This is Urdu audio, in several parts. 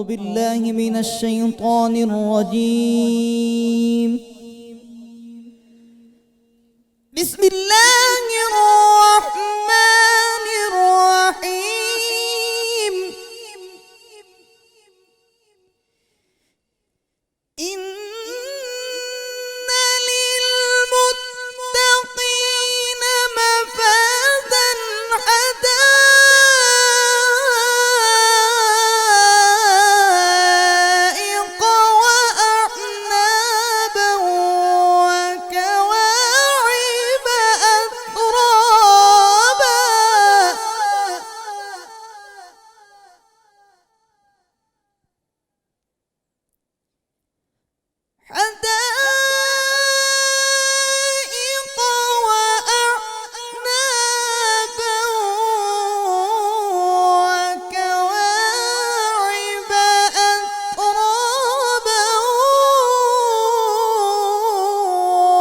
أعوذ بالله من الشيطان الرجيم. بسم الله الرحمن الرحيم. إن للمتقين مفازا حدائق وأعنابا وكواعب أترابا. حدائق وأعنابا وكواعب أترابا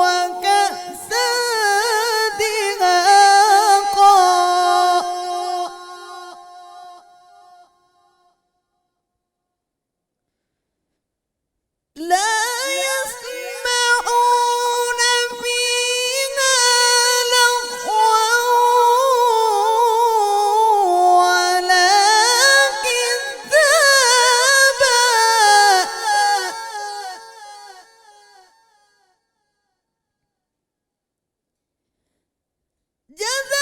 وكأسا دهاقا. لا يسمعون فيها لغوا ولا كذابا. جزاء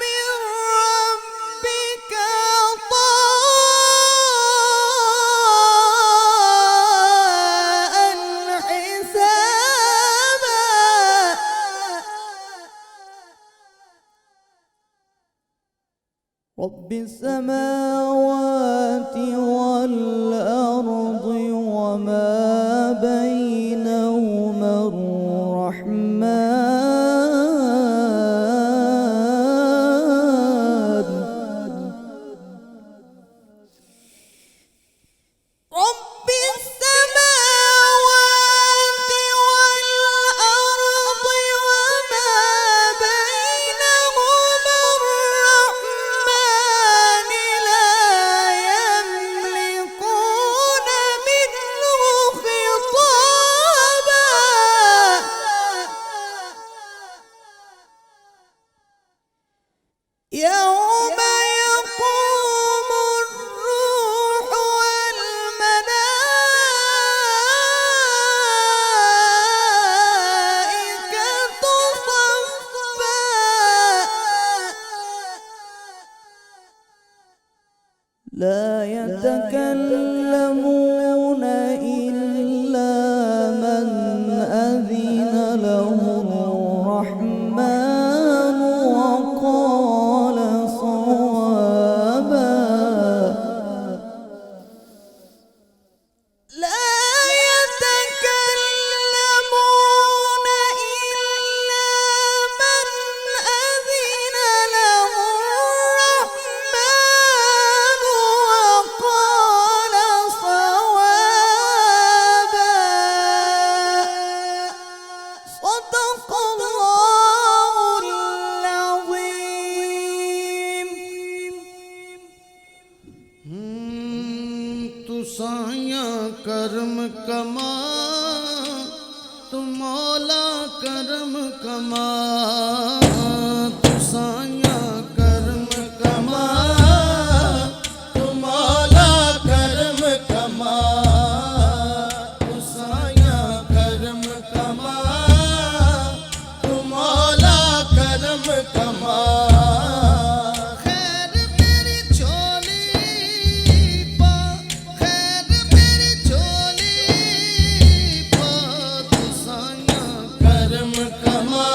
من ربك عطاء حسابا. رب السماوات والأرض وما بينهما الرحمن. رب السماوات والأرض وما بينهما الرحمن لا يملكون منه خطابا. يوم يقوم الروح والملائكة صفا. لا يتكلمون إلا من أذن له الرحمن وقال صوابا. لا يتكلمون إلا من أذن له الرحمن وقال صوابا. صدق الله العظيم. تو سایاں کرم کما، تو مولا کرم کما. تو سایاں کرم کما، تو مولا کرم کما. تو سایاں کرم کما، تو مولا کرم کما. خیر میری جھولی پا، خیر میری جھولی پا. تو سایاں کرم کما،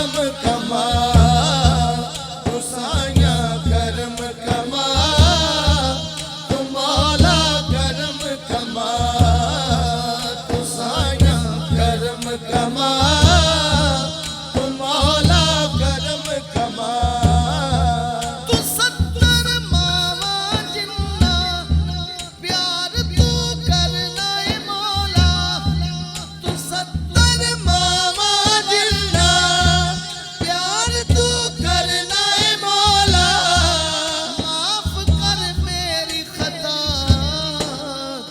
کرم کما تو سایہ کرم کما تو مولا کرم کما تو سایہ کرم کما تو مولا کرم کما تو ستر ماما جنہ پیار تو کرنا ہے مولا تو ستر ماما جنہ پیار تو کرنا ہے مولا معاف کر میری خطا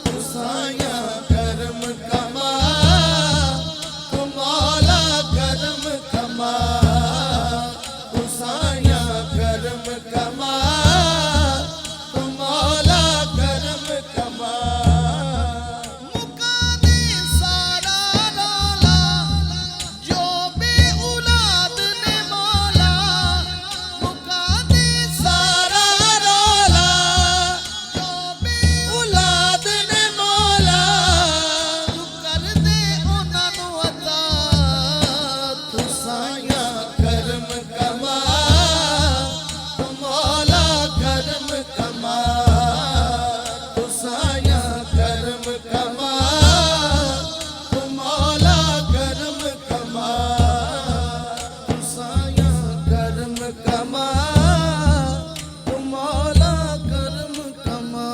تو سایہ کرم کما تو مولا کرم کما تو سایہ کرم کما تو مولا کرم کما مکانے سارا رولا جو بے اولاد نے مولا مکانے سارا رولا جو بے اولاد نے مولا تو کر دے انہاں نوں عطا تو سایہ کرم کما تو مولا کرم کما تو سایہ کرم کما تو مولا کرم کما تو سایہ کرم کما تو مولا کرم کما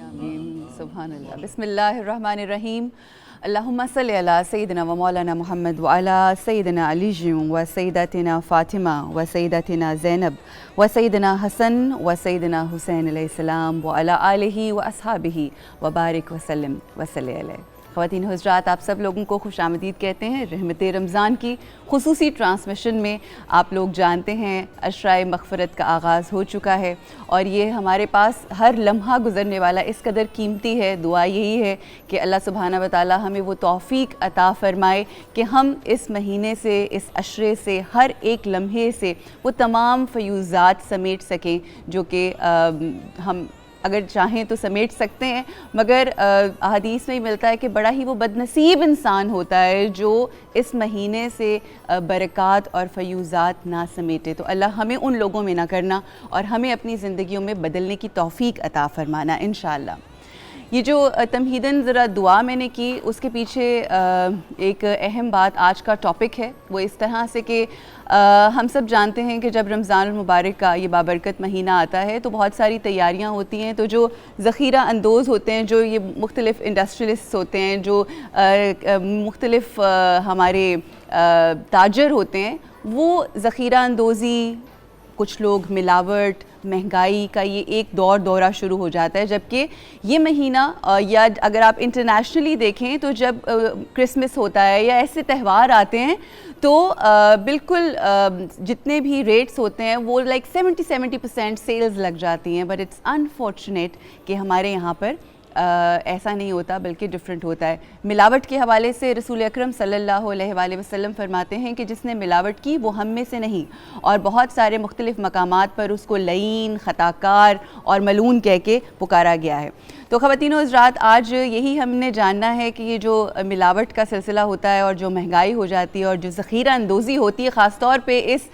آمین سبحان اللہ بسم اللہ الرحمن الرحیم اللہم صلی علی سیدنا و مولانا محمد وعلی سیدنا علی و سیدتنا فاطمہ و سیدتنا زینب و سیدنا حسن و سیدنا حسین علیہ السلام وعلی آلہ و اصحابہ وبارک وسلم وصلی علیہ۔ خواتین و حضرات، آپ سب لوگوں کو خوش آمدید کہتے ہیں رحمت رمضان کی خصوصی ٹرانسمیشن میں۔ آپ لوگ جانتے ہیں عشرۂ مغفرت کا آغاز ہو چکا ہے اور یہ ہمارے پاس ہر لمحہ گزرنے والا اس قدر قیمتی ہے۔ دعا یہی ہے کہ اللہ سبحانہ و تعالی ہمیں وہ توفیق عطا فرمائے کہ ہم اس مہینے سے، اس عشرے سے، ہر ایک لمحے سے وہ تمام فیوزات سمیٹ سکیں جو کہ ہم اگر چاہیں تو سمیٹ سکتے ہیں، مگر احادیث میں ملتا ہے کہ بڑا ہی وہ بد نصیب انسان ہوتا ہے جو اس مہینے سے برکات اور فیوزات نہ سمیٹے۔ تو اللہ ہمیں ان لوگوں میں نہ کرنا اور ہمیں اپنی زندگیوں میں بدلنے کی توفیق عطا فرمانا انشاءاللہ۔ یہ جو تمہیداً ذرا دعا میں نے کی، اس کے پیچھے ایک اہم بات آج کا ٹاپک ہے، وہ اس طرح سے کہ ہم سب جانتے ہیں کہ جب رمضان المبارک کا یہ بابرکت مہینہ آتا ہے تو بہت ساری تیاریاں ہوتی ہیں، تو جو ذخیرہ اندوز ہوتے ہیں، جو یہ مختلف انڈسٹریلسٹ ہوتے ہیں، جو مختلف ہمارے تاجر ہوتے ہیں، وہ ذخیرہ اندوزی، کچھ لوگ ملاوٹ، مہنگائی کا یہ ایک دورہ شروع ہو جاتا ہے، جبکہ یہ مہینہ یا اگر آپ انٹرنیشنلی دیکھیں تو جب کرسمس ہوتا ہے یا ایسے تہوار آتے ہیں تو بالکل جتنے بھی ریٹس ہوتے ہیں وہ لائک 70% سیلز لگ جاتی ہیں، بٹ اٹس انفارچونیٹ کہ ہمارے یہاں پر ایسا نہیں ہوتا بلکہ ڈیفرنٹ ہوتا ہے۔ ملاوٹ کے حوالے سے رسول اکرم صلی اللہ علیہ وآلہ وسلم فرماتے ہیں کہ جس نے ملاوٹ کی وہ ہم میں سے نہیں، اور بہت سارے مختلف مقامات پر اس کو لعین، خطاکار اور ملعون کہہ کے پکارا گیا ہے۔ تو خواتین و حضرات، آج یہی ہم نے جاننا ہے کہ یہ جو ملاوٹ کا سلسلہ ہوتا ہے اور جو مہنگائی ہو جاتی ہے اور جو ذخیرہ اندوزی ہوتی ہے خاص طور پہ اس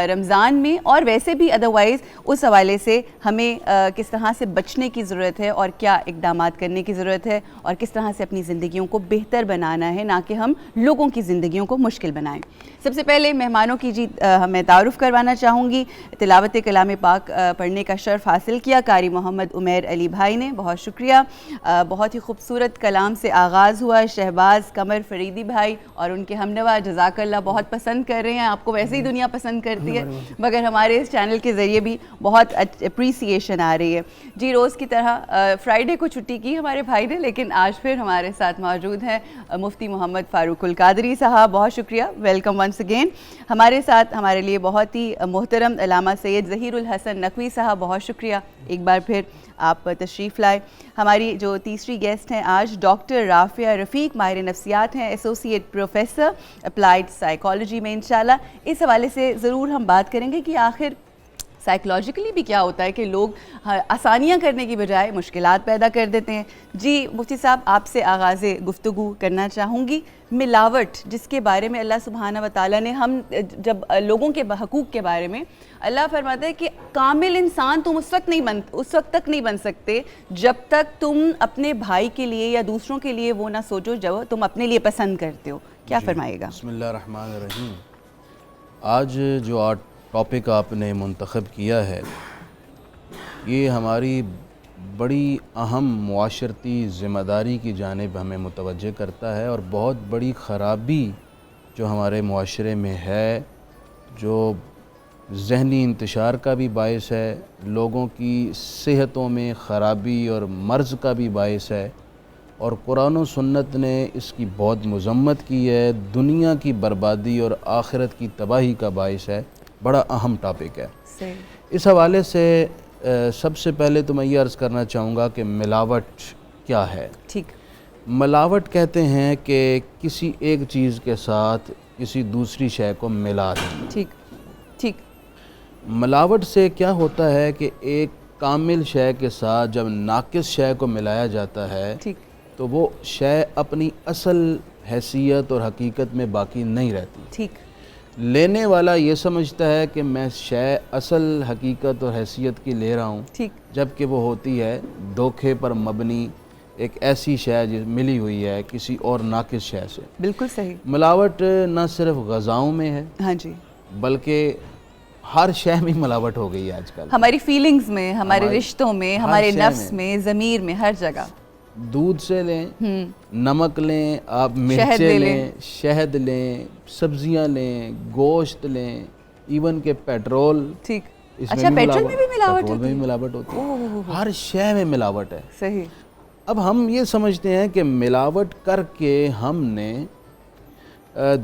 رمضان میں اور ویسے بھی ادروائز، اس حوالے سے ہمیں کس طرح سے بچنے کی ضرورت ہے اور کیا اقدامات کرنے کی ضرورت ہے اور کس طرح سے اپنی زندگیوں کو بہتر بنانا ہے، نہ کہ ہم لوگوں کی زندگیوں کو مشکل بنائیں۔ سب سے پہلے مہمانوں کی میں تعارف کروانا چاہوں گی۔ تلاوت کلام پاک پڑھنے کا شرف حاصل کیا قاری محمد عمیر علی بھائی نے، بہت شکریہ۔ بہت ہی خوبصورت کلام سے آغاز ہوا۔ شہباز قمر فریدی بھائی اور ان کے ہمنوا جزاک اللہ بہت پسند کر رہے ہیں، آپ کو ویسے ہی دنیا پسند کرتی ہے مگر ہمارے اس چینل کے ذریعے بھی بہت اپریسیشن آ رہی ہے۔ جی، روز کی طرح فرائیڈے کو چھٹی کی ہمارے بھائی نے، لیکن آج پھر ہمارے ساتھ موجود ہیں مفتی محمد فاروق القادری صاحب، بہت شکریہ، ویلکم ونس اگین۔ ہمارے ساتھ ہمارے لیے بہت ہی محترم علامہ سید ظہیر الحسن نقوی صاحب، بہت شکریہ ایک بار پھر آپ تشریف لائے۔ ہماری جو تیسری گیسٹ ہیں آج ڈاکٹر رافعہ رفیق، ماہر نفسیات ہیں، ایسوسیٹ پروفیسر اپلائیڈ سائیکالوجی میں۔ انشاءاللہ اس حوالے سے ضرور ہم بات کریں گے کہ آخر سائیکلوجیکلی بھی کیا ہوتا ہے کہ لوگ آسانیاں کرنے کی بجائے مشکلات پیدا کر دیتے ہیں. جی مفتی صاحب آپ سے آغاز گفتگو کرنا چاہوں گی. ملاوٹ جس کے بارے میں اللہ سبحانہ و تعالیٰ نے جب لوگوں کے حقوق کے بارے میں اللہ فرماتا ہے کہ کامل انسان تم اس وقت تک نہیں بن سکتے جب تک تم اپنے بھائی کے لیے یا دوسروں کے لیے وہ نہ سوچو جو تم اپنے لیے پسند کرتے ہو. کیا فرمائے گا؟ بسم اللہ الرحمن الرحیم. آج جو ٹاپک آپ نے منتخب کیا ہے یہ ہماری بڑی اہم معاشرتی ذمہ داری کی جانب ہمیں متوجہ کرتا ہے اور بہت بڑی خرابی جو ہمارے معاشرے میں ہے، جو ذہنی انتشار کا بھی باعث ہے، لوگوں کی صحتوں میں خرابی اور مرض کا بھی باعث ہے، اور قرآن و سنت نے اس کی بہت مذمت کی ہے، دنیا کی بربادی اور آخرت کی تباہی کا باعث ہے. بڑا اہم ٹاپک ہے. اس حوالے سے سب سے پہلے تو میں یہ عرض کرنا چاہوں گا کہ ملاوٹ کیا ہے. ٹھیک. ملاوٹ کہتے ہیں کہ کسی ایک چیز کے ساتھ کسی دوسری شے کو ملا دیں. ٹھیک ٹھیک. ملاوٹ سے کیا ہوتا ہے کہ ایک کامل شے کے ساتھ جب ناقص شے کو ملایا جاتا ہے ٹھیک تو وہ شے اپنی اصل حیثیت اور حقیقت میں باقی نہیں رہتی. ٹھیک. لینے والا یہ سمجھتا ہے کہ میں شے اصل حقیقت اور حیثیت کی لے رہا ہوں، ٹھیک. جبکہ وہ ہوتی ہے دھوکے پر مبنی ایک ایسی شے جو ملی ہوئی ہے کسی اور ناقص شے سے. بالکل صحیح. ملاوٹ نہ صرف غذاؤں میں ہے ہاں جی، بلکہ ہر شے میں ملاوٹ ہو گئی ہے آج کل. ہماری فیلنگز میں، ہمارے رشتوں میں، ہر ہمارے شے نفس میں، ضمیر میں، ہر جگہ. دودھ سے لیں، نمک لیں، آپ مرچیں لیں، شہد لیں، سبزیاں لیں، گوشت لیں، ایون کہ پیٹرول. ٹھیک. اس اچھا پیٹرول میں بھی ملاوٹ پیٹرول میں بھی ملاوٹ ہوتی ہے. ہر شے میں ملاوٹ ہے. صحیح. اب ہم یہ سمجھتے ہیں کہ ملاوٹ کر کے ہم نے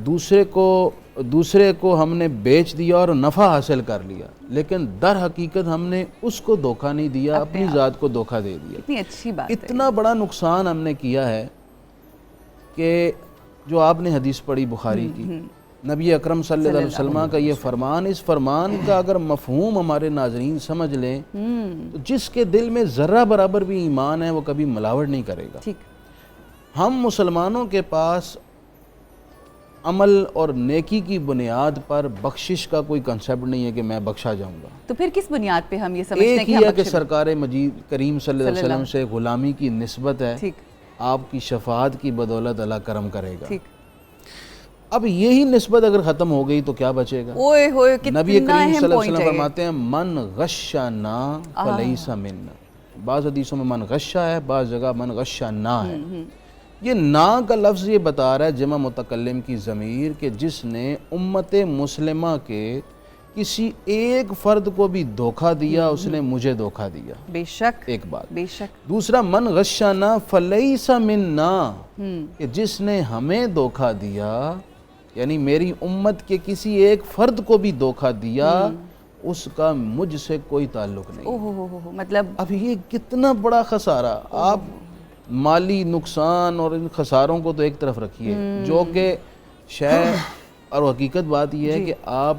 دوسرے کو ہم نے بیچ دیا اور نفع حاصل کر لیا، لیکن در حقیقت ہم نے اس کو دھوکہ نہیں دیا، اپنی ذات کو دھوکہ دے دیا. اتنی اچھی بات ہے. اتنا بڑا نقصان ہم نے کیا ہے کہ جو آپ نے حدیث پڑھی بخاری کی، نبی اکرم صلی اللہ علیہ وسلم کا یہ فرمان، اس فرمان کا اگر مفہوم ہمارے ناظرین سمجھ لیں تو جس کے دل میں ذرہ برابر بھی ایمان ہے وہ کبھی ملاوٹ نہیں کرے گا. ٹھیک. ہم مسلمانوں کے پاس عمل اور نیکی کی بنیاد پر بخشش کا کوئی کنسیپٹ نہیں ہے کہ میں بخشا جاؤں گا. تو پھر کس بنیاد پہ ہم یہ سمجھتے ہیں ایک کہ ہی ہم ہے کہ سرکار مجید کریم صلی اللہ علیہ وسلم سے غلامی کی نسبت ہے، ٹھیک. آپ کی شفاعت کی بدولت اللہ کرم کرے گا. ٹھیک. اب یہی نسبت اگر ختم ہو گئی تو کیا بچے گا؟ اوئے ہوئے کتنا نبی کریم صلی اہم اللہ علیہ پوائنٹ وسلم ہے. فرماتے ہیں من غشنا فلیس منا. بعض حدیثوں میں من غشا ہے، بعض جگہ من غشنا ہے. یہ نا کا لفظ یہ بتا رہا ہے جمع متکلم کی ضمیر کہ جس نے امت مسلمہ کے کسی ایک فرد کو بھی دھوکہ دیا اس نے مجھے دھوکہ دیا. بے شک. ایک بات. بے شک. دوسرا من غشنا فلیس منا، کہ جس نے ہمیں دھوکہ دیا یعنی میری امت کے کسی ایک فرد کو بھی دھوکہ دیا اس کا مجھ سے کوئی تعلق نہیں. مطلب اب یہ کتنا بڑا خسارہ. آپ مالی نقصان اور ان خساروں کو تو ایک طرف رکھیے، جو کہ شے اور حقیقت بات یہ ہے کہ آپ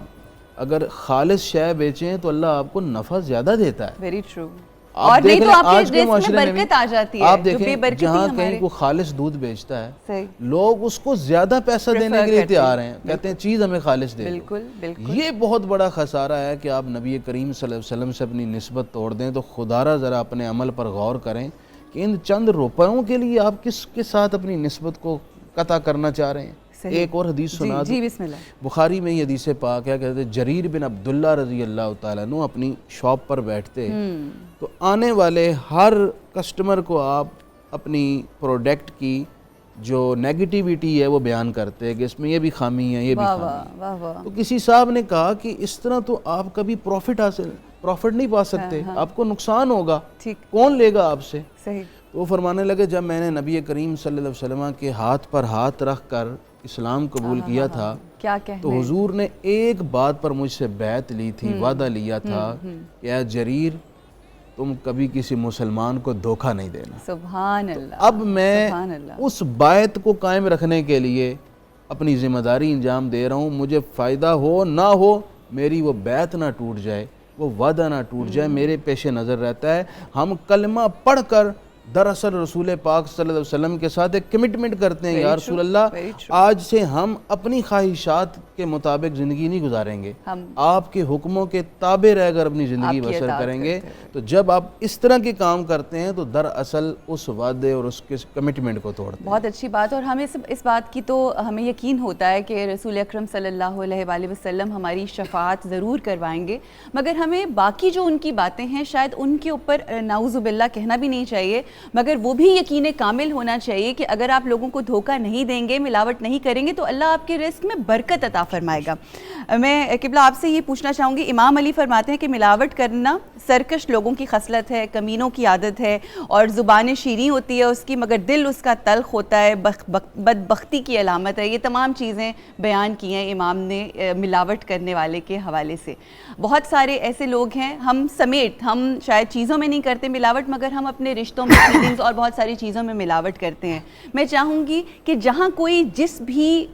اگر خالص شے بیچیں تو اللہ آپ کو نفع زیادہ دیتا ہے. Very true. اور نہیں تو آپ کے رزق میں برکت آ جاتی ہے. آپ دیکھیں جہاں کہیں کوئی خالص دودھ بیچتا ہے لوگ اس کو زیادہ پیسہ دینے کے لیے تیار ہیں، کہتے ہیں چیز ہمیں خالص دے. بالکل بالکل. یہ بہت بڑا خسارہ ہے کہ آپ نبی کریم صلی اللہ علیہ وسلم سے اپنی نسبت توڑ دیں. تو خدا ذرا اپنے عمل پر غور کریں کہ ان چند روپیوں کے لیے آپ کس کے ساتھ اپنی نسبت کو قطع کرنا چاہ رہے ہیں. ایک اور حدیث سنا دو. جی بسم اللہ. بخاری میں یہ حدیث پاک ہے، کہتے ہیں جریر بن عبداللہ رضی اللہ تعالیٰ عنہ اپنی شاپ پر بیٹھتے تو آنے والے ہر کسٹمر کو آپ اپنی پروڈکٹ کی جو نیگیٹیویٹی ہے وہ بیان کرتے کہ اس میں یہ بھی خامی ہے، یہ بھی خامی ہے. تو کسی صاحب نے کہا کہ اس طرح تو آپ کبھی پروفٹ نہیں پا سکتے، آپ کو نقصان ہوگا، کون لے گا آپ سے؟ صحیح. وہ فرمانے لگے جب میں نے نبی کریم صلی اللہ علیہ وسلم کے ہاتھ پر ہاتھ رکھ کر اسلام قبول کیا تھا تو حضور نے ایک بات پر مجھ سے بیعت لی تھی، وعدہ لیا تھا کہ اے جریر تم کبھی کسی مسلمان کو دھوکہ نہیں دینا. سبحان اللہ. اب میں اس بیعت کو قائم رکھنے کے لیے اپنی ذمہ داری انجام دے رہا ہوں. مجھے فائدہ ہو نہ ہو میری وہ بیعت نہ ٹوٹ جائے. وہ وعدہ نہ ٹوٹ جائے میرے پیش نظر رہتا ہے. ہم کلمہ پڑھ کر دراصل رسول پاک صلی اللہ علیہ وسلم کے ساتھ ایک کمٹمنٹ کرتے ہیں, یا رسول اللہ آج سے ہم اپنی خواہشات کے مطابق زندگی نہیں گزاریں گے, آپ کے حکموں کے تابع رہ کر اپنی زندگی بسر کریں گے. تو جب آپ اس طرح کے کام کرتے ہیں تو دراصل اس وعدے اور اس کے کمٹمنٹ کو توڑتے ہیں. بہت اچھی بات. اور ہمیں اس بات کی تو ہمیں یقین ہوتا ہے کہ رسول اکرم صلی اللہ علیہ وآلہ وسلم ہماری شفاعت ضرور کروائیں گے, مگر ہمیں باقی جو ان کی باتیں ہیں شاید ان کے اوپر نعوذ باللہ کہنا بھی نہیں چاہیے, مگر وہ بھی یقین کامل ہونا چاہیے کہ اگر آپ لوگوں کو دھوکہ نہیں دیں گے, ملاوٹ نہیں کریں گے, تو اللہ آپ کے رزق میں برکت عطا فرمائے گا. میں قبلہ آپ سے یہ پوچھنا چاہوں گی, امام علی فرماتے ہیں کہ ملاوٹ کرنا سرکش لوگوں کی خصلت ہے, کمینوں کی عادت ہے, اور زبان شیریں ہوتی ہے اس کی مگر دل اس کا تلخ ہوتا ہے, بدبختی کی علامت ہے. یہ تمام چیزیں بیان کی ہیں امام نے ملاوٹ کرنے والے کے حوالے سے. بہت سارے ایسے لوگ ہیں, ہم سمیت, ہم شاید چیزوں میں نہیں کرتے ملاوٹ, مگر ہم اپنے رشتوں میں, فیلنگز اور بہت ساری چیزوں میں ملاوٹ کرتے ہیں. میں چاہوں گی کہ جہاں کوئی جس بھی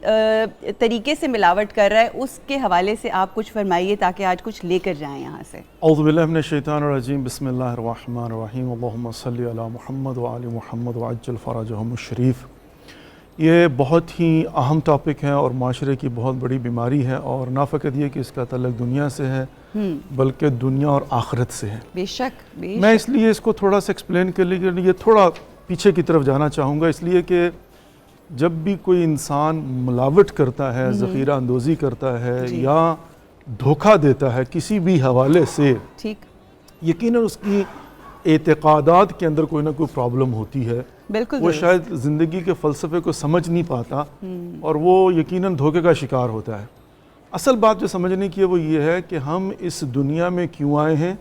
طریقے سے ملاوٹ کر رہا ہے اس کے حوالے سے آپ کچھ فرمائیے تاکہ آج کچھ لے کر جائیں یہاں سے. اعوذ باللہ من الشیطان الرجیم, بسم اللہ الرحمن الرحیم, اللہم صلی علی محمد وآل محمد وعجل فرجہم الشریف. یہ بہت ہی اہم ٹاپک ہے اور معاشرے کی بہت بڑی بیماری ہے, اور نہ فقط یہ کہ اس کا تعلق دنیا سے ہے بلکہ دنیا اور آخرت سے ہے. بے شک. میں اس لیے اس کو تھوڑا سا ایکسپلین کرنے کے لیے تھوڑا پیچھے کی طرف جانا چاہوں گا, اس لیے کہ جب بھی کوئی انسان ملاوٹ کرتا ہے, ذخیرہ اندوزی کرتا ہے یا دھوکہ دیتا ہے کسی بھی حوالے سے, یقیناً اس کی اعتقادات کے اندر کوئی نہ کوئی پرابلم ہوتی ہے. بالکل وہ شاید زندگی کے فلسفے کو سمجھ نہیں پاتا اور وہ یقیناً دھوکے کا شکار ہوتا ہے. اصل بات جو سمجھنے کی ہے وہ یہ ہے کہ ہم اس دنیا میں کیوں آئے ہیں,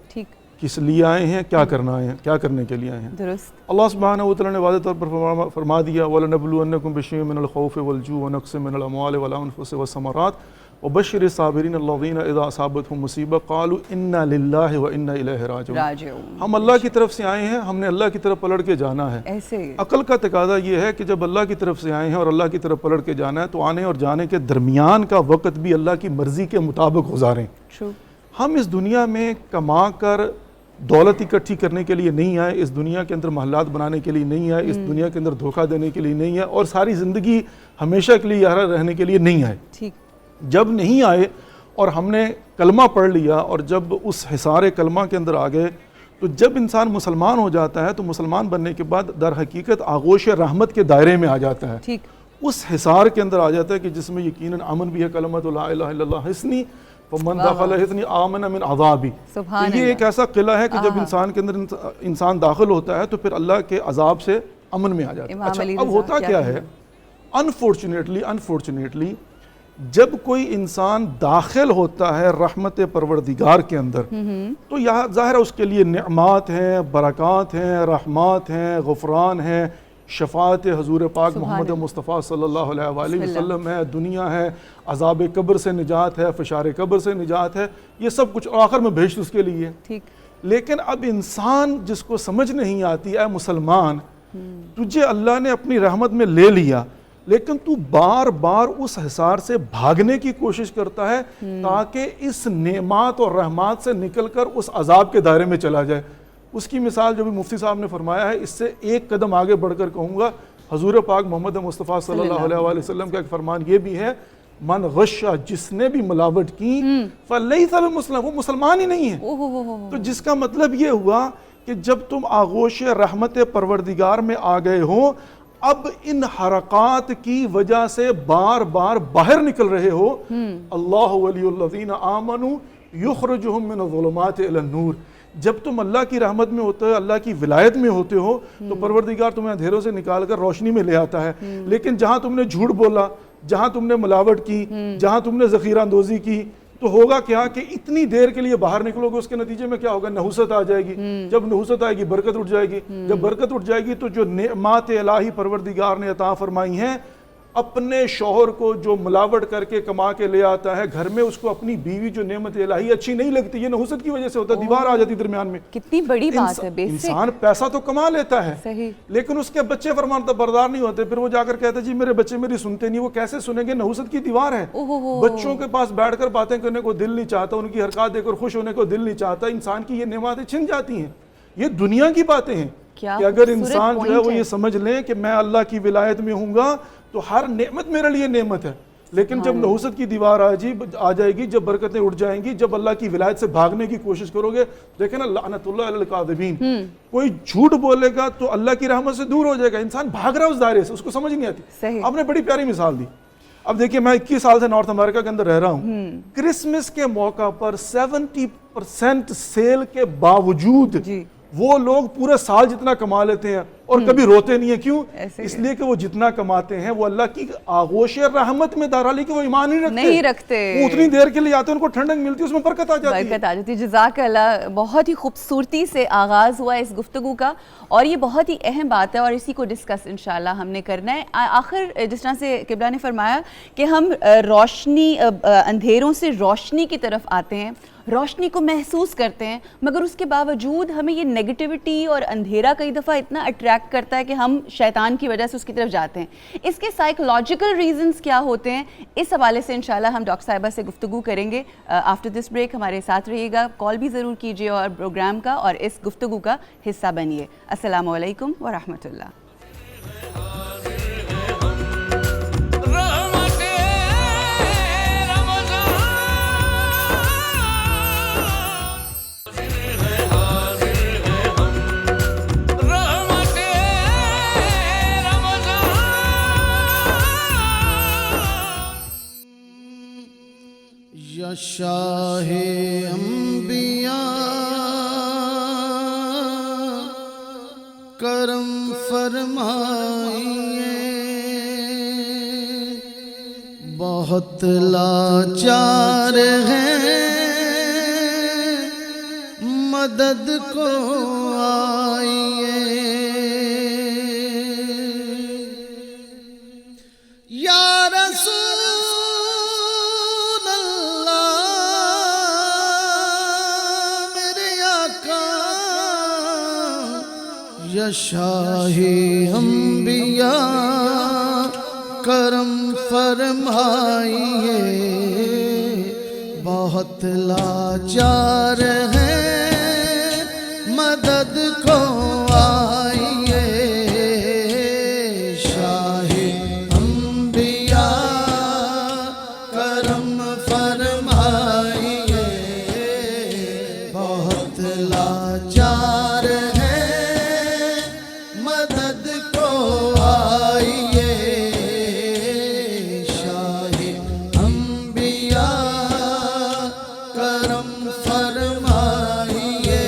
کس لیے آئے ہیں, کیا کرنا آئے ہیں, کیا کرنے کے لیے آئے ہیں. درست. اللہ سبحانہ وتعالیٰ نے واضح طور پر فرما دیا, وَلَنَبْلُوَنَّكُمْ بِشَيْءٍ مِّنَ الْخَوْفِ وَالْجُوعِ وَنَقْصٍ مِّنَ الْأَمْوَالِ وَالْأَنفُسِ وَالثَّمَرَاتِ وَبَشِّرِ الصَّابِرِينَ الَّذِينَ إِذَا أَصَابَتْهُمْ مُصِيبَةٌ قَالُوا إِنَّا لِلَّهِ وَإِنَّا إِلَيْهِ رَاجِعُونَ. ہم اللہ کی طرف سے آئے ہیں, ہم نے اللہ کی طرف پلٹ کے جانا ہے. عقل کا تقاضا یہ ہے کہ جب اللہ کی طرف سے آئے ہیں اور اللہ کی طرف پلٹ کے جانا ہے تو آنے اور جانے کے درمیان کا وقت بھی اللہ کی مرضی کے مطابق گزاریں. ہم اس دنیا میں کما کر دولت اکٹھی کرنے کے لیے نہیں آئے, اس دنیا کے اندر محلات بنانے کے لیے نہیں آئے, اس دنیا کے اندر دھوکہ دینے کے لیے نہیں آئے, اور ساری زندگی ہمیشہ کے لیے یہاں رہنے کے لیے نہیں آئے. جب نہیں آئے اور ہم نے کلمہ پڑھ لیا اور جب اس حصار کلمہ کے اندر آ گئے, تو جب انسان مسلمان ہو جاتا ہے تو مسلمان بننے کے بعد در حقیقت آغوش رحمت کے دائرے میں آ جاتا ہے, اس حصار کے اندر آ جاتا ہے کہ جس میں یقیناً امن بھی ہے, کلمۃ لا الہ الا اللہ حسنی فمن دخل حسنی آمن من عذابی. یہ ایک ایسا قلعہ ہے کہ جب انسان کے اندر انسان داخل ہوتا ہے تو پھر اللہ کے عذاب سے امن میں آ جاتا ہے. اچھا, اب ہوتا کیا ہے, انفارچونیٹلی جب کوئی انسان داخل ہوتا ہے رحمت پروردگار کے اندر تو یہاں ظاہر ہے اس کے لیے نعمات ہیں, برکات ہیں, رحمات ہیں, غفران ہیں, شفاعت حضور پاک محمد مصطفیٰ صلی اللہ علیہ وآلہ وسلم ہے, دنیا ہے, عذاب قبر سے نجات ہے, فشار قبر سے نجات ہے, یہ سب کچھ آخر میں بہشت اس کے لیے. لیکن اب انسان جس کو سمجھ نہیں آتی, اے مسلمان تجھے اللہ نے اپنی رحمت میں لے لیا لیکن تو بار بار اس حصار سے بھاگنے کی کوشش کرتا ہے تاکہ اس نعمات اور رحمات سے نکل کر اس عذاب کے دائرے میں چلا جائے. اس کی مثال جو بھی مفتی صاحب نے فرمایا ہے, اس سے ایک قدم آگے بڑھ کر کہوں گا, حضور پاک محمد مصطفیٰ صلی اللہ علیہ وآلہ وسلم کا ایک فرمان یہ بھی ہے, من غشہ, جس نے بھی ملاوٹ کی فلیس بمسلم, وہ مسلمان ہی نہیں ہے. تو جس کا مطلب یہ ہوا کہ جب تم آغوش رحمت پروردگار میں آ گئے ہو, اب ان حرکات کی وجہ سے بار بار باہر نکل رہے ہو, اللہ ولی الذین آمنوا یخرجہم من الظلمات الی النور. جب تم اللہ کی رحمت میں ہوتے ہو, اللہ کی ولایت میں ہوتے ہو, تو پروردگار تمہیں اندھیروں سے نکال کر روشنی میں لے آتا ہے. لیکن جہاں تم نے جھوٹ بولا, جہاں تم نے ملاوٹ کی, جہاں تم نے ذخیرہ اندوزی کی, تو ہوگا کیا کہ اتنی دیر کے لیے باہر نکلو گے, اس کے نتیجے میں کیا ہوگا, نحوست آ جائے گی. جب نحوست آئے گی برکت اٹھ جائے گی. جب برکت اٹھ جائے گی تو جو نعمات الہی پروردگار نے عطا فرمائی ہیں اپنے شوہر کو جو ملاوٹ کر کے کما کے لے آتا ہے گھر میں، اس کو اپنی بیوی جو نعمت الہی اچھی نہیں لگتی، یہ نحوست کی وجہ سے ہوتا ہے، دیوار آ جاتی درمیان میں. کتنی بڑی بات ہے. بیسک انسان پیسہ تو کما لیتا ہے صحیح، لیکن اس کے بچے فرمان بردار نہیں ہوتے، پھر وہ جا کر کہتے جی میرے بچے میری سنتے نہیں. وہ کیسے سنیں گے؟ نحوست کی دیوار ہے. بچوں کے پاس بیٹھ کر باتیں کرنے کو دل نہیں چاہتا، ان کی حرکات دیکھ کر خوش ہونے کو دل نہیں چاہتا. انسان کی یہ نعمتیں چھن جاتی ہیں. یہ دنیا کی باتیں ہیں کہ اگر انسان جو ہے وہ یہ سمجھ لیں کہ میں اللہ کی ولایت میں ہوں گا تو ہر نعمت میرے لیے نعمت ہے. لیکن جب نحوست کی دیوار آ جائے گی، جب برکتیں اٹھ جائیں گی، جب اللہ کی ولایت سے بھاگنے کی کوشش کرو گے، دیکھیں نا لعنت اللہ علی الکاذبین، کوئی جھوٹ بولے گا تو اللہ کی رحمت سے دور ہو جائے گا. انسان بھاگ رہا ہے اس دائرے سے، اس کو سمجھ نہیں آتی. آپ نے بڑی پیاری مثال دی. اب دیکھیں میں 21 سال سے نارتھ امریکہ کے اندر رہ رہا ہوں. کرسمس کے موقع پر 70% سیل کے باوجود وہ لوگ پورے سال جتنا کما لیتے ہیں اور کبھی روتے نہیں ہیں. کیوں؟ اس لیے کہ وہ جتنا کماتے ہیں وہ اللہ کی آغوش رحمت میں دارا، لیکن وہ ایمان نہیں رکھتے. وہ اتنی دیر کے لیے آتے ہیں، ان کو ٹھنڈک ملتی ہے، اس میں برکت آ جاتی ہے. جزاک اللہ. بہت ہی خوبصورتی سے آغاز ہوا اس گفتگو کا، اور یہ بہت ہی اہم بات ہے اور اسی کو ڈسکس انشاءاللہ ہم نے کرنا ہے. آخر جس طرح سے قبلہ نے فرمایا کہ ہم روشنی، اندھیروں سے روشنی کی طرف آتے ہیں، روشنی کو محسوس کرتے ہیں، مگر اس کے باوجود ہمیں یہ نیگیٹیوٹی اور اندھیرا کئی دفعہ اتنا اٹریکٹ کرتا ہے کہ ہم شیطان کی وجہ سے اس کی طرف جاتے ہیں. اس کے سائیکولوجیکل ریزنز کیا ہوتے ہیں، اس حوالے سے انشاءاللہ ہم ڈاکٹر صاحبہ سے گفتگو کریں گے. آفٹر دس بریک ہمارے ساتھ رہیے گا، کال بھی ضرور کیجیے اور پروگرام کا اور اس گفتگو کا حصہ بنیے. السلام علیکم ورحمۃ اللہ. یا شاہ انبیاء کرم فرمائیے، بہت لاچار ہیں مدد کو آئیے. یا رسول یا شاہ انبیاء کرم فرمائیے، بہت لاچار ہیں مدد کو آئیے. شاہ انبیاء کرم فرمائیے، بہت لاچار مدد کو آئیے. شاہ انبیاء کرم فرمائیے،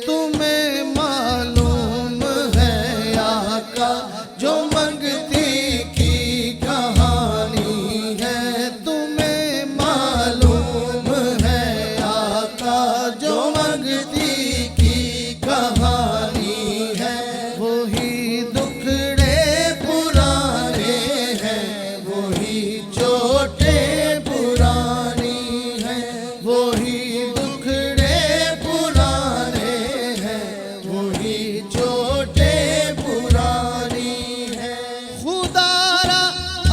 تمہیں معلوم ہے آقا جو منگتی کی کہانی ہے. تمہیں معلوم ہے آقا جو منگتی کی کہانی ہے. وہی دکھڑے پرانے ہیں، وہی چوٹیں پرانی ہیں. وہی دکھڑے پرانے ہیں، وہی چوٹیں پرانی ہیں. خدا را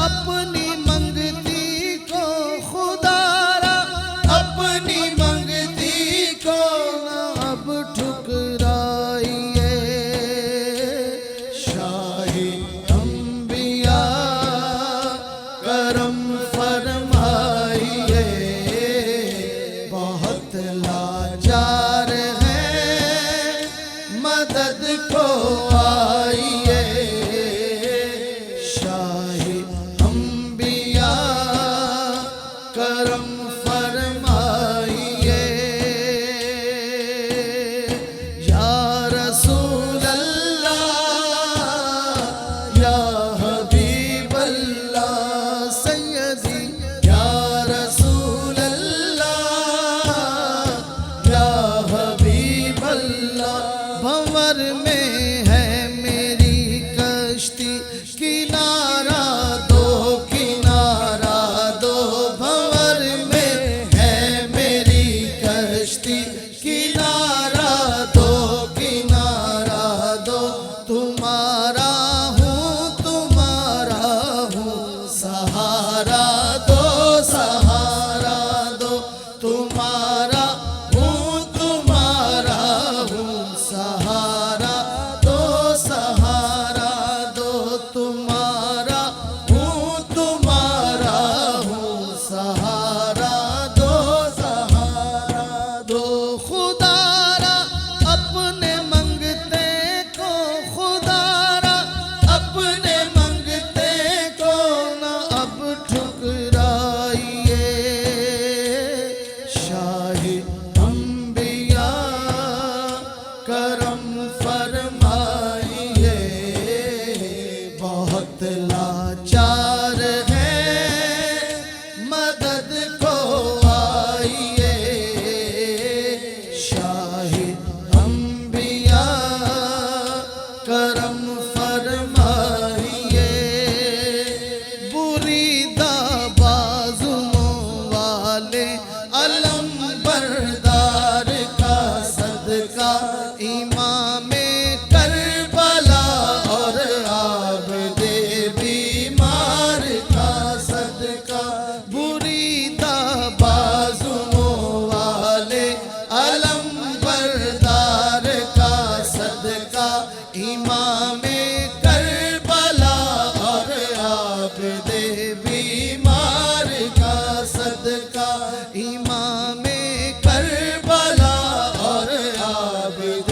اپنی منگتی کو، خدا را اپنی منگتی کو اب ٹھکرائیے. شاہ انبیاء کرم فرمائیے، بہت لاچار ہیں مدد کو آئیے. شاہ انبیاء کرم فرمائیے. یا رسول اللہ یا حبیب اللہ سیدی، یا رسول اللہ یا حبیب اللہ. بھنور میں ہے میری کشتی، کنارہ ٹھکرائیے شاہ انبیاء کرم فرمائیے بہت لاچار ہے مدد کو آئیے شاہ انبیاء کرم فرمائیے بریدہ بازوؤں والے علم بردار کا صدقہ امام کربلا اور عابد بیمار کا صدقہ بریدہ بازوؤں والے علم بردار کا صدقہ امام کربلا اور عابد بیمار کا صدقہ امام کربلا اور عابد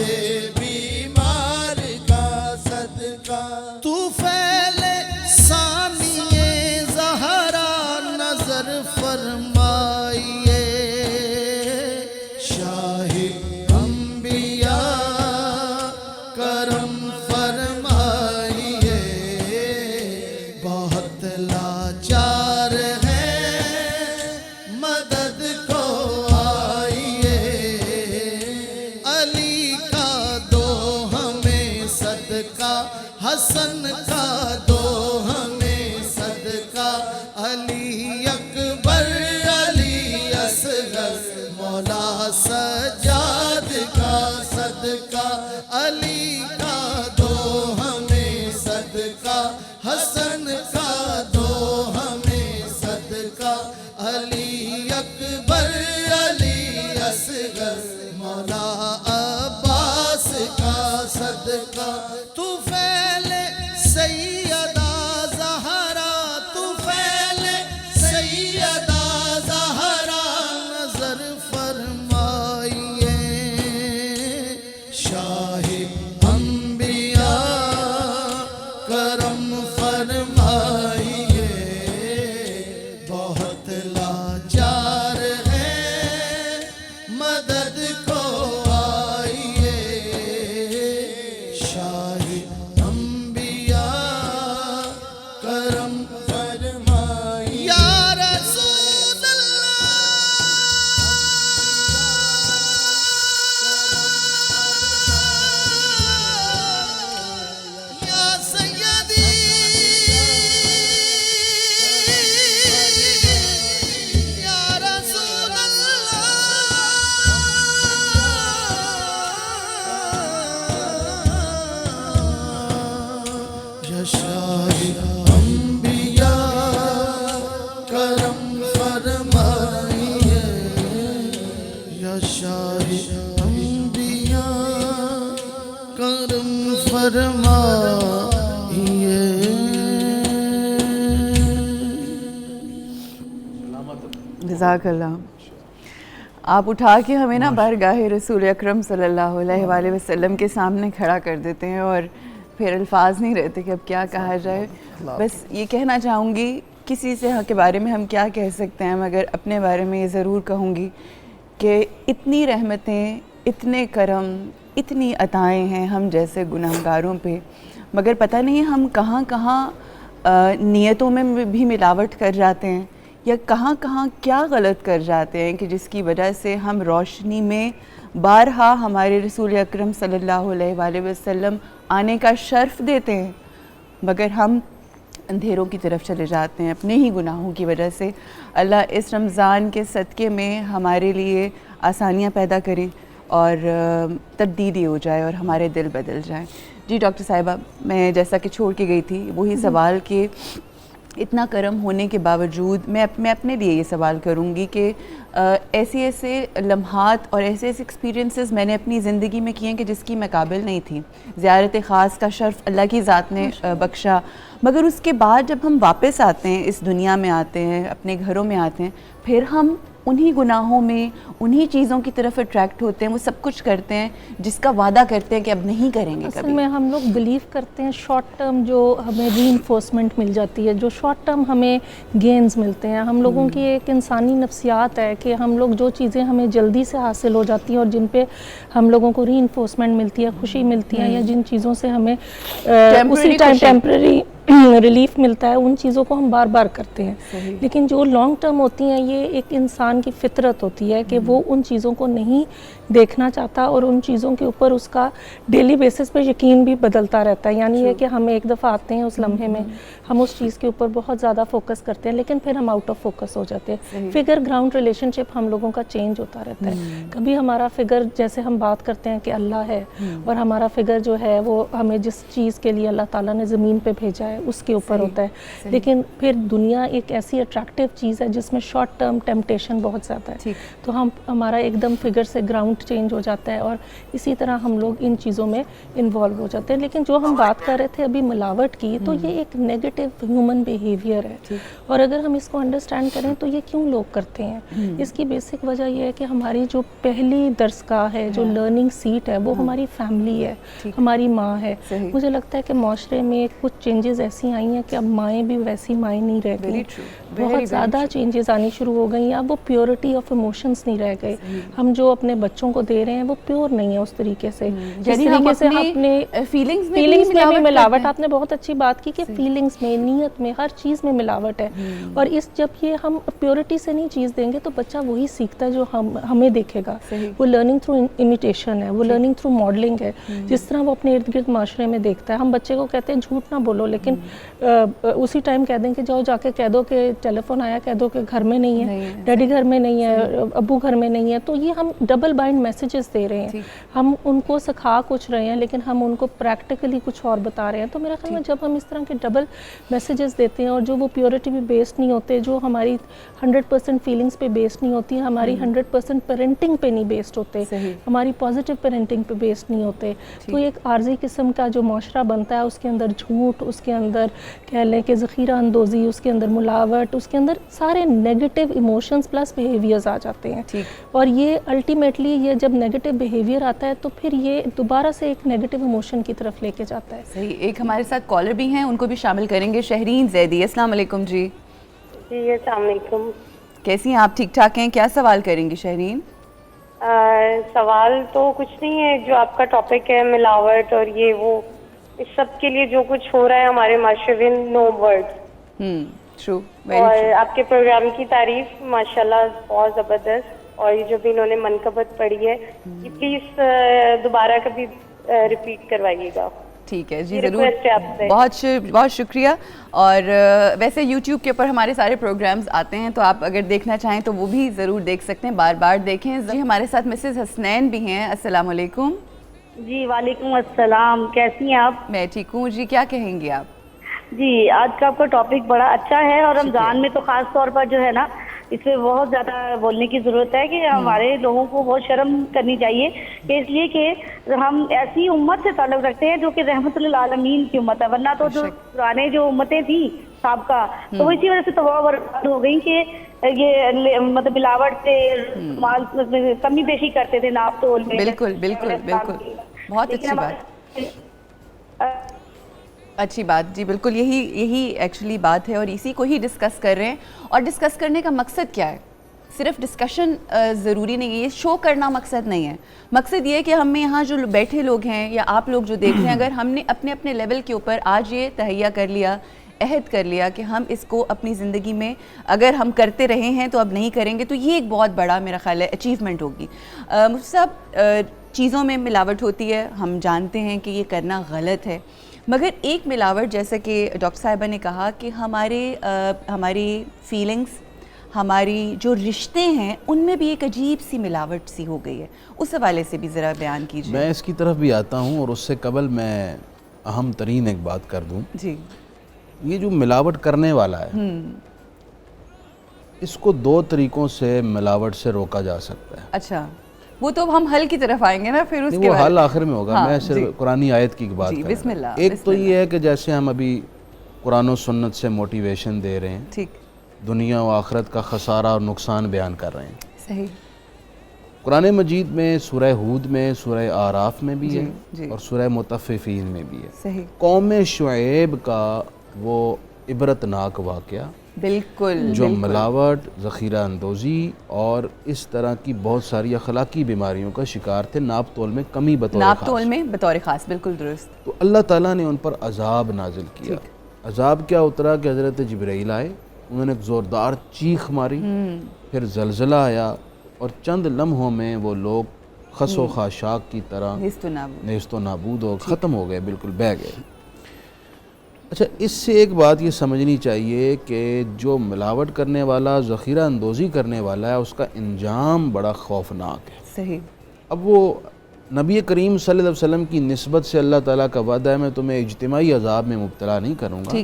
بیمار کا صدقہ طفیل ثانی زہرا نظر فرمائیے شاہ انبیاء کرم فرمائیے بہت لاچار ہے مدد کو آئیے علی کا دو ہمیں صدقہ حسن کا دو ہمیں صدقہ علی اکبر علی اصغر مولا سجاد کا صدقہ علی کا دو ہمیں صدقہ حسن کا دو ہمیں صدقہ علی اکبر علی اصغر مولا عباس کا صدقہ طفیل سیدہ زہرا طفیل سیدہ زہرا نظر فرمائیے شاہ انبیاء کرم فرمائیے بہت لاچار ہے مدد کو آئیے شاہ انبیاء کرم فرمائیے یا رسول اللہ یا سیدی یا رسول اللہ یا شاہ انبیاء کرم فرمائیے یا شاہ انبیاء کرم فرمائیے جزاک اللہ. آپ اٹھا کے ہمیں نا بارگاہ رسول اکرم صلی اللہ علیہ وآلہ وسلم کے سامنے کھڑا کر دیتے ہیں اور پھر الفاظ نہیں رہتے کہ اب کیا کہا جائے. بس یہ کہنا چاہوں گی کسی سے کے بارے میں ہم کیا کہہ سکتے ہیں، مگر اپنے بارے میں یہ ضرور کہوں گی کہ اتنی رحمتیں، اتنے کرم، اتنی عطائیں ہیں ہم جیسے گناہگاروں پہ، مگر پتہ نہیں ہم کہاں کہاں نیتوں میں بھی ملاوٹ کر جاتے ہیں یا کہاں کہاں کیا غلط کر جاتے ہیں کہ جس کی وجہ سے ہم روشنی میں بارہا ہمارے رسول اکرم صلی اللہ علیہ وآلہ وسلم آنے کا شرف دیتے ہیں، مگر ہم اندھیروں کی طرف چلے جاتے ہیں اپنے ہی گناہوں کی وجہ سے. اللہ اس رمضان کے صدقے میں ہمارے لیے آسانیاں پیدا کریں اور تبدیلی ہو جائے اور ہمارے دل بدل جائیں. جی ڈاکٹر صاحبہ، میں جیسا کہ چھوڑ کے گئی تھی وہی سوال کہ اتنا کرم ہونے کے باوجود میں اپنے لیے یہ سوال کروں گی کہ ایسے لمحات اور ایسے ایکسپیرینسز میں نے اپنی زندگی میں کیے ہیں کہ جس کی میں قابل نہیں تھی. زیارت خاص کا شرف اللہ کی ذات نے بخشا، مگر اس کے بعد جب ہم واپس آتے ہیں، اس دنیا میں آتے ہیں، اپنے گھروں میں آتے ہیں، پھر ہم انہی گناہوں میں, انہی چیزوں کی طرف اٹریکٹ ہوتے ہیں, وہ سب کچھ کرتے ہیں جس کا وعدہ کرتے ہیں کہ اب نہیں کریں گے. اصل میں ہم لوگ بلیو کرتے ہیں شارٹ ٹرم جو ہمیں ری انفورسمنٹ مل جاتی ہے, جو شارٹ ٹرم ہمیں گینز ملتے ہیں. ہم لوگوں کی ایک انسانی نفسیات ہے کہ ہم لوگ جو چیزیں ہمیں جلدی سے حاصل ہو جاتی ہیں اور جن پہ ہم لوگوں کو ری انفورسمنٹ ملتی ہے, خوشی ملتی ہے, یا جن چیزوں سے ہمیں اسی ٹائم ٹیمپرری ریلیف ملتا ہے, ان چیزوں کو ہم بار بار کرتے ہیں. لیکن جو لانگ ٹرم ہوتی ہیں, یہ ایک انسان کی فطرت ہوتی ہے کہ وہ ان چیزوں کو نہیں دیکھنا چاہتا اور ان چیزوں کے اوپر اس کا ڈیلی بیسس پہ یقین بھی بدلتا رہتا ہے. یعنی یہ کہ ہم ایک دفعہ آتے ہیں اس لمحے میں, ہم اس چیز کے اوپر بہت زیادہ فوکس کرتے ہیں, لیکن پھر ہم آؤٹ آف فوکس ہو جاتے ہیں. فگر گراؤنڈ ریلیشن شپ ہم لوگوں کا چینج ہوتا رہتا ہے. کبھی ہمارا فگر, جیسے ہم بات کرتے ہیں کہ اللہ ہے, اور ہمارا فگر جو ہے وہ ہمیں جس چیز کے لیے اللہ تعالیٰ نے زمین پہ بھیجا ہے اس کے اوپر ہوتا ہے. لیکن پھر دنیا ایک ایسی اٹریکٹیو چیز ہے جس میں شارٹ ٹرم ٹیمپٹیشن بہت زیادہ ہے, تو ہمارا ایک دم فگر سے گراؤنڈ چینج ہو جاتا ہے, اور اسی طرح ہم لوگ ان چیزوں میں انوالو ہو جاتے ہیں. لیکن جو ہم بات کر رہے تھے ابھی ملاوٹ کی, تو یہ ایک نیگیٹو ہیومن بیہیویئر ہے, اور اگر ہم اس کو انڈرسٹینڈ کریں تو یہ کیوں لوگ کرتے ہیں, اس کی بیسک وجہ یہ ہے کہ ہماری جو پہلی درسگاہ ہے, جو لرننگ سیٹ ہے, وہ ہماری فیملی ہے, ہماری ماں ہے. مجھے لگتا ہے کہ معاشرے میں کچھ چینجز ایسی آئی ہیں کہ اب مائیں بھی ویسی مائیں نہیں رہ گئی, بہت زیادہ چینجز آنی شروع ہو گئی ہیں. اب وہ پیورٹی آف ایموشنز نہیں رہ گئے. ہم جو اپنے بچوں کو دے رہے ہیں وہ پیور نہیں ہے اس طریقے سے, جس طریقے سے اپنے فیلنگز میں بھی ملاوٹ. آپ نے بہت اچھی بات کی کہ فیلنگز میں, نیت میں, ہر چیز میں ملاوٹ ہے. اور جب یہ ہم پیورٹی سے نہیں چیز دیں گے تو بچہ وہی سیکھتا ہے جو ہمیں دیکھے گا. وہ لرننگ تھرو امیٹیشن ہے, وہ لرننگ تھرو ماڈلنگ ہے, جس طرح وہ اپنے ارد گرد معاشرے میں دیکھتا ہے. ہم بچے کو کہتے ہیں جھوٹ نہ بولو, لیکن اسی ٹائم کہہ دیں کہ جاؤ جا کے کہہ دو کہ ٹیلی فون آیا, کہہ دو کہ گھر میں نہیں ہے, ڈیڈی گھر میں نہیں ہے, ابو گھر میں نہیں ہے. تو یہ ہم ڈبل بائنڈ میسیجز دے رہے ہیں. ہم ان کو سکھا کچھ رہے ہیں لیکن ہم ان کو پریکٹیکلی کچھ اور بتا رہے ہیں. تو میرا خیال میں جب ہم اس طرح کے ڈبل میسیجز دیتے ہیں, اور جو وہ پیورٹی پہ بیسڈ نہیں ہوتے, جو ہماری 100% فیلنگس پہ بیسڈ نہیں ہوتی, ہماری 100% پیرنٹنگ پہ نہیں بیسڈ ہوتے, ہماری پازیٹیو پیرنٹنگ پہ بیسڈ نہیں ہوتے, تو ایک عارضی قسم کا جو معاشرہ بنتا ہے, اس کے اندر جھوٹ, اس کے اندر کہہ لیں کہ ذخیرہ اندوزی, اس کے اندر ملاوٹ, اس کے اندر سارے نیگیٹو ایموشنز پلس بیہیویئرز آ جاتے ہیں. اور یہ الٹیمیٹلی یہ جب نیگیٹو بیہیویئر آتا ہے تو پھر یہ دوبارہ سے ایک نیگیٹو ایموشن کی طرف لے کے جاتا ہے. صحیح. ایک ہمارے ساتھ کالر بھی ہیں, ان کو بھی شامل کریں گے. شہرین زیدی, السلام علیکم. جی السلام علیکم. کیسی ہیں آپ؟ ٹھیک ٹھاک ہیں. کیا سوال کریں گی شہرین؟ سوال تو کچھ نہیں ہے, جو آپ کا ٹاپک ہے ملاوٹ اور یہ وہ, اس سب کے لیے جو کچھ ہو رہا ہے ہمارے معاشرے میں, نو ورڈ. اور آپ کے پروگرام کی تعریف ماشاءاللہ بہت زبردست, اور یہ جو بھی انہوں نے منقبت پڑھی ہے یہ پلیز دوبارہ کبھی ریپیٹ کروائیے گا. ٹھیک ہے جی, ضرور. بہت بہت شکریہ. اور ویسے یوٹیوب کے اوپر ہمارے سارے پروگرامز آتے ہیں, تو آپ اگر دیکھنا چاہیں تو وہ بھی ضرور دیکھ سکتے ہیں, بار بار دیکھیں. جی ہمارے ساتھ مسز حسنین بھی ہیں. السلام علیکم. جی وعلیکم السلام, کیسی ہیں آپ؟ میں ٹھیک ہوں جی. کیا کہیں گے آپ؟ جی آج کا آپ کا ٹاپک بڑا اچھا ہے, اور رمضان میں تو خاص طور پر جو ہے نا اس پہ بہت زیادہ بولنے کی ضرورت ہے کہ ہمارے لوگوں کو بہت شرم کرنی چاہیے, کہ اس لیے کہ ہم ایسی امت سے تعلق رکھتے ہیں جو کہ رحمت للعالمین کی امت ہے. ورنہ تو جو پرانے جو امتیں تھیں سابقہ, تو اسی وجہ سے تباہ و برباد ہو گئی کہ یہ مطلب ملاوٹ سے کمی بیشی کرتے تھے ناپ تول میں. بالکل بالکل بالکل, بہت اچھی بات, اچھی بات. جی بالکل, یہی ایکچولی بات ہے, اور اسی کو ہی ڈسکس کر رہے ہیں. اور ڈسکس کرنے کا مقصد کیا ہے؟ صرف ڈسکشن ضروری نہیں ہے, یہ شو کرنا مقصد نہیں ہے. مقصد یہ ہے کہ ہمیں یہاں جو بیٹھے لوگ ہیں یا آپ لوگ جو دیکھ رہے ہیں, اگر ہم نے اپنے اپنے لیول کے اوپر آج یہ تہیہ کر لیا, عہد کر لیا کہ ہم اس کو اپنی زندگی میں اگر ہم کرتے رہے ہیں تو اب نہیں کریں گے, تو یہ ایک بہت بڑا میرا خیال ہے اچیومنٹ ہوگی. سب چیزوں میں ملاوٹ ہوتی ہے, ہم جانتے ہیں کہ یہ کرنا غلط ہے, مگر ایک ملاوٹ جیسا کہ ڈاکٹر صاحبہ نے کہا کہ ہماری فیلنگز, ہماری جو رشتے ہیں ان میں بھی ایک عجیب سی ملاوٹ سی ہو گئی ہے. اس حوالے سے بھی ذرا بیان کیجیے. میں اس کی طرف بھی آتا ہوں, اور اس سے قبل میں اہم ترین ایک بات کر دوں. جی یہ جو ملاوٹ کرنے والا ہے, اس کو 2 طریقوں سے ملاوٹ سے روکا جا سکتا ہے. اچھا, وہ تو ہم حل کی طرف آئیں گے نا, پھر اس کے وہ حل آخر میں ہوگا. میں صرف قرآنی آیت کی بات کر رہا ہوں. ایک تو یہ ہے کہ جیسے ہم ابھی قرآن و سنت سے موٹیویشن دے رہے ہیں, ٹھیک, دنیا و آخرت کا خسارہ اور نقصان بیان کر رہے ہیں۔ صحیح۔ قرآن مجید میں سورہ ہود میں، سورہ آراف میں بھی جی، ہے جی۔ اور سورہ مطففین میں بھی ہے۔ صحیح، قوم شعیب کا وہ عبرتناک واقعہ بالکل، جو بالکل۔ ملاوٹ، ذخیرہ اندوزی اور اس طرح کی بہت ساری اخلاقی بیماریوں کا شکار تھے، ناپ تول میں کمی بطور ناپ خاص۔ تول میں بطور خاص، بالکل درست۔ تو اللہ تعالیٰ نے ان پر عذاب نازل کیا۔ عذاب کیا اترا کہ حضرت جبرائیل آئے، انہوں نے ایک زوردار چیخ ماری، پھر زلزلہ آیا اور چند لمحوں میں وہ لوگ خس و خاشاک کی طرح نیست و نابود ہو ختم ہو گئے، بالکل بہہ گئے۔ اچھا، اس سے ایک بات یہ سمجھنی چاہیے کہ جو ملاوٹ کرنے والا، ذخیرہ اندوزی کرنے والا ہے، اس کا انجام بڑا خوفناک ہے۔ صحیح۔ اب وہ نبی کریم صلی اللہ علیہ وسلم کی نسبت سے اللہ تعالیٰ کا وعدہ ہے، میں تمہیں اجتماعی عذاب میں مبتلا نہیں کروں گا،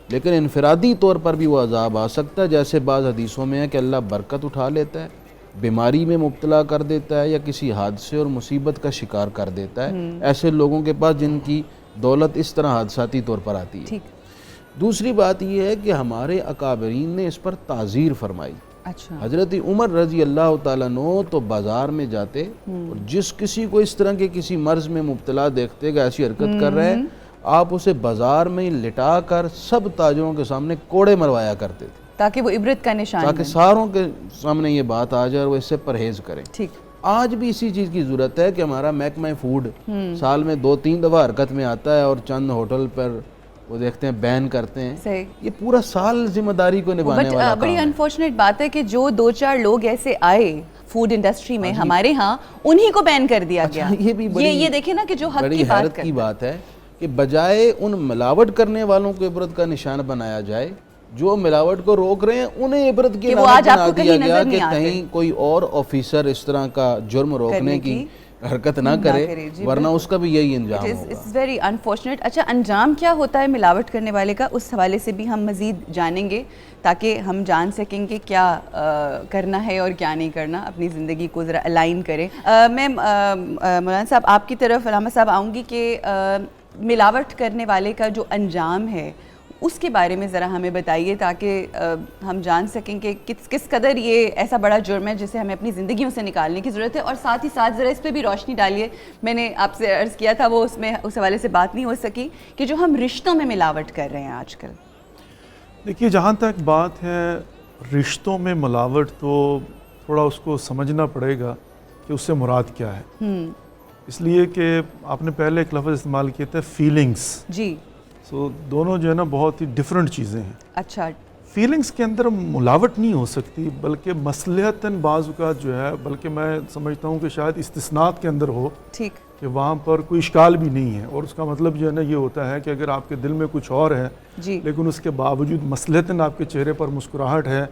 لیکن انفرادی طور پر بھی وہ عذاب آ سکتا ہے، جیسے بعض حدیثوں میں ہے کہ اللہ برکت اٹھا لیتا ہے، بیماری میں مبتلا کر دیتا ہے، یا کسی حادثے اور مصیبت کا شکار کر دیتا ہے ایسے لوگوں کے پاس جن کی دولت اس طرح حادثاتی طور پر آتی ہے۔ دوسری بات یہ ہے کہ ہمارے اکابرین نے اس پر تعزیر فرمائی۔ اچھا، حضرت عمر رضی اللہ تعالیٰ عنہ تو بازار میں جاتے اور جس کسی کو اس طرح کے کسی مرض میں مبتلا دیکھتے کہ ایسی حرکت کر رہے ہیں، آپ اسے بازار میں لٹا کر سب تاجروں کے سامنے کوڑے مروایا کرتے تھے، تاکہ وہ عبرت کا نشان تاکہ ساروں کے سامنے یہ بات آ جائے اور وہ اس سے پرہیز کریں۔ ٹھیک۔ آج بھی اسی چیز کی ضرورت ہے کہ ہمارا محکمہ فوڈ سال میں 2-3 دفعہ حرکت میں آتا ہے اور چند ہوٹل پر وہ دیکھتے ہیں بین کرتے ہیں، صحیح۔ یہ پورا سال ذمہ داری کو نبھانے والا کام بڑی ہے۔ انفارچونیٹ بات ہے کہ جو 2-4 لوگ ایسے آئے فوڈ انڈسٹری میں ہمارے ہاں، انہی کو بین کر دیا گیا۔ یہ بھی یہ دیکھیں نا کہ جو حق بڑی کی بات حیرت کی بات ہے کہ بجائے ان ملاوٹ کرنے والوں کو عبرت کا نشان بنایا جائے، جو ملاوٹ کو روک رہے ہیں انہیں عبرت کی علامت بنا دیا گیا کہ کہیں کوئی اور آفیسر اس طرح کا جرم روکنے کی حرکت نہ کرے، ورنہ اس کا بھی یہی انجام ہوگا۔ It's very unfortunate۔ اچھا، انجام کیا ہوتا ہے ملاوٹ کرنے والے کا، اس حوالے سے بھی ہم مزید جانیں گے تاکہ ہم جان سکیں کہ کیا کرنا ہے اور کیا نہیں کرنا، اپنی زندگی کو ذرا الائن کریں۔ میں مولانا صاحب آپ کی طرف، علامہ صاحب، آؤں گی کہ ملاوٹ کرنے والے کا جو انجام ہے اس کے بارے میں ذرا ہمیں بتائیے تاکہ ہم جان سکیں کہ کس قدر یہ ایسا بڑا جرم ہے جسے ہمیں اپنی زندگیوں سے نکالنے کی ضرورت ہے، اور ساتھ ہی ساتھ ذرا اس پہ بھی روشنی ڈالیے۔ میں نے آپ سے عرض کیا تھا، وہ اس حوالے سے بات نہیں ہو سکی کہ جو ہم رشتوں میں ملاوٹ کر رہے ہیں آج کل۔ دیکھیے، جہاں تک بات ہے رشتوں میں ملاوٹ، تو تھوڑا اس کو سمجھنا پڑے گا کہ اس سے مراد کیا ہے، اس لیے کہ آپ نے پہلے ایک لفظ استعمال کیا تھا فیلنگز۔ جی۔ سو دونوں جو ہے نا بہت ہی ڈیفرنٹ چیزیں ہیں۔ اچھا۔ فیلنگز کے اندر ملاوٹ نہیں ہو سکتی، بلکہ مصلحتاً بعض اوقات جو ہے، بلکہ میں سمجھتا ہوں کہ شاید استثناءات کے اندر ہو ٹھیک کہ وہاں پر کوئی اشکال بھی نہیں ہے، اور اس کا مطلب جو ہے نا یہ ہوتا ہے کہ اگر آپ کے دل میں کچھ اور ہے جی، لیکن اس کے باوجود مصلحتاً آپ کے چہرے پر مسکراہٹ ہے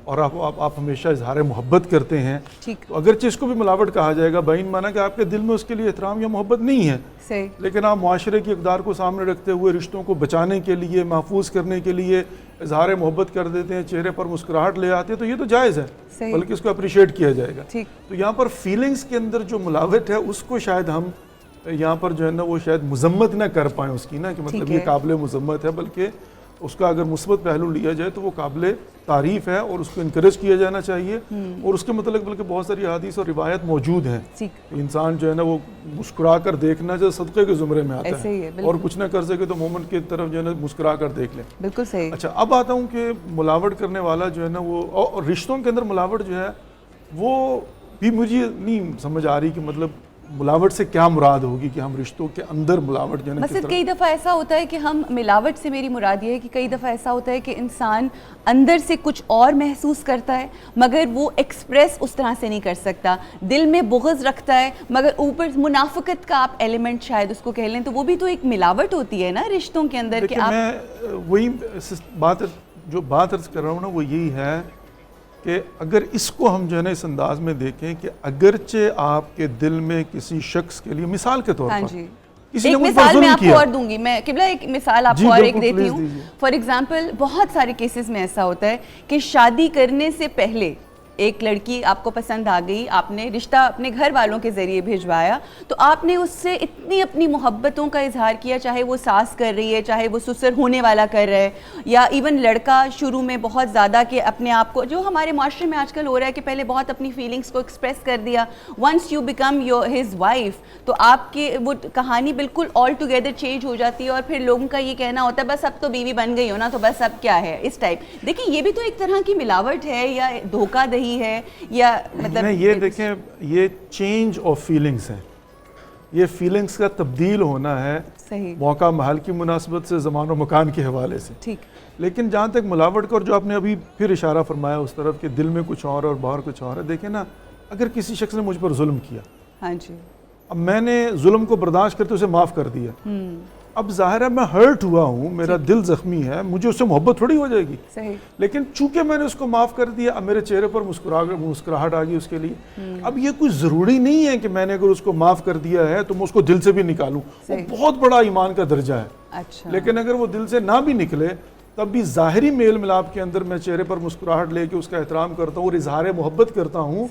اور آپ ہمیشہ اظہار محبت کرتے ہیں، ٹھیک، تو اگرچہ اس کو بھی ملاوٹ کہا جائے گا، بعین مانا کہ آپ کے دل میں اس کے لیے احترام یا محبت نہیں ہے، صحیح، لیکن آپ معاشرے کی اقدار کو سامنے رکھتے ہوئے رشتوں کو بچانے کے لیے، محفوظ کرنے کے لیے اظہار محبت کر دیتے ہیں، چہرے پر مسکراہٹ لے آتے ہیں، تو یہ تو جائز ہے، صحیح، بلکہ اس کو اپریشیٹ کیا جائے گا۔ ٹھیک، تو یہاں پر فیلنگز کے اندر جو ملاوٹ ہے اس کو شاید ہم یہاں پر جو ہے نا وہ شاید مذمت نہ کر پائیں اس کی، نا کہ مطلب یہ قابل مذمت ہے، بلکہ اس کا اگر مثبت پہلو لیا جائے تو وہ قابل تعریف ہے اور اس کو انکریج کیا جانا چاہیے، اور اس کے متعلق بلکہ بہت ساری حدیث اور روایت موجود ہیں۔ انسان جو ہے نا وہ مسکرا کر دیکھنا جو صدقے کے زمرے میں آتا ہے، اور کچھ نہ کر سکے تو مومن کی طرف جو ہے نا مسکرا کر دیکھ لیں۔ بالکل صحیح۔ اچھا، اب آتا ہوں کہ ملاوٹ کرنے والا جو ہے نا وہ، اور رشتوں کے اندر ملاوٹ جو ہے وہ بھی مجھے نہیں سمجھ آ رہی کہ مطلب ملاوٹ سے کیا مراد ہوگی کہ ہم رشتوں کے اندر ملاوٹ جو ہے نا کس طرح۔ کئی دفعہ ایسا ہوتا ہے کہ ہم ملاوٹ سے، میری مراد یہ ہے کہ کئی دفعہ ایسا ہوتا ہے کہ انسان اندر سے کچھ اور محسوس کرتا ہے مگر وہ ایکسپریس اس طرح سے نہیں کر سکتا، دل میں بغض رکھتا ہے مگر اوپر منافقت کا آپ ایلیمنٹ شاید اس کو کہہ لیں، تو وہ بھی تو ایک ملاوٹ ہوتی ہے نا رشتوں کے اندر۔ کہ میں وہی بات عرض کر رہا ہوں نا، وہ یہی ہے کہ اگر اس کو ہم جو ہے نا اس انداز میں دیکھیں کہ اگرچہ آپ کے دل میں کسی شخص کے لیے، مثال کے طور پر کسی نے ایک مثال میں آپ کو اور دوں گی، میں قبلہ ایک مثال آپ کو اور ایک دیتی ہوں۔ فار ایگزامپل، بہت سارے کیسز میں ایسا ہوتا ہے کہ شادی کرنے سے پہلے ایک لڑکی آپ کو پسند آ گئی, آپ نے رشتہ اپنے گھر والوں کے ذریعے بھجوایا, تو آپ نے اس سے اتنی اپنی محبتوں کا اظہار کیا, چاہے وہ ساس کر رہی ہے, چاہے وہ سسر ہونے والا کر رہا ہے, یا ایون لڑکا شروع میں بہت زیادہ کہ اپنے آپ کو, جو ہمارے معاشرے میں آج کل ہو رہا ہے کہ پہلے بہت اپنی فیلنگس کو ایکسپریس کر دیا, once you become his wife تو آپ کی وہ کہانی بالکل آل ٹوگیدر چینج ہو جاتی ہے, اور پھر لوگوں کا یہ کہنا ہوتا ہے بس اب تو بیوی بن گئی ہو نا, تو بس اب کیا ہے اس ٹائپ. دیکھیں یہ بھی تو ایک طرح کی ملاوٹ ہے یا دھوکہ دہی ہے, یا مطلب یہ دیکھیں یہ چینج آف فیلنگس ہے, یہ فیلنگس کا تبدیل ہونا ہے صحیح موقع محل کی مناسبت سے, زمان و مکان کے حوالے سے. ٹھیک. لیکن جہاں تک ملاوٹ کا, اور جو آپ نے ابھی پھر اشارہ فرمایا اس طرف کہ دل میں کچھ اور باہر کچھ اور ہے, دیکھیں نا اگر کسی شخص نے مجھ پر ظلم کیا, ہاں جی, اب میں نے ظلم کو برداشت کرتے اسے معاف کر دیا, اب ظاہر ہے میں ہرٹ ہوا ہوں, میرا دل زخمی ہے, مجھے اس سے محبت تھوڑی ہو جائے گی. صحیح. لیکن چونکہ میں نے اس کو معاف کر دیا, اب میرے چہرے پر مسکراہٹ آ گئی اس کے لیے. اب یہ کوئی ضروری نہیں ہے کہ میں نے اگر اس کو معاف کر دیا ہے تو میں اس کو دل سے بھی نکالوں, وہ بہت بڑا ایمان کا درجہ ہے. اچھا. لیکن اگر وہ دل سے نہ بھی نکلے تب بھی ظاہری میل ملاپ کے اندر میں چہرے پر مسکراہٹ لے کے اس کا احترام کرتا ہوں اور اظہار محبت کرتا ہوں,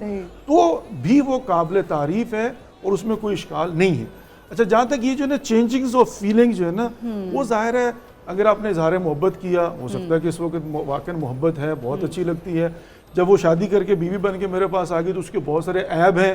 تو بھی وہ قابل تعریف ہے اور اس میں کوئی اشکال نہیں ہے. اچھا جہاں تک یہ جو ہے نا چینجنگز آف فیلنگ جو ہے نا, وہ ظاہر ہے اگر آپ نے اظہار محبت کیا, ہو سکتا ہے کہ اس وقت واقعا محبت ہے, بہت اچھی لگتی ہے, جب وہ شادی کر کے بیوی بن کے میرے پاس آ گئی تو اس کے بہت سارے عیب ہیں,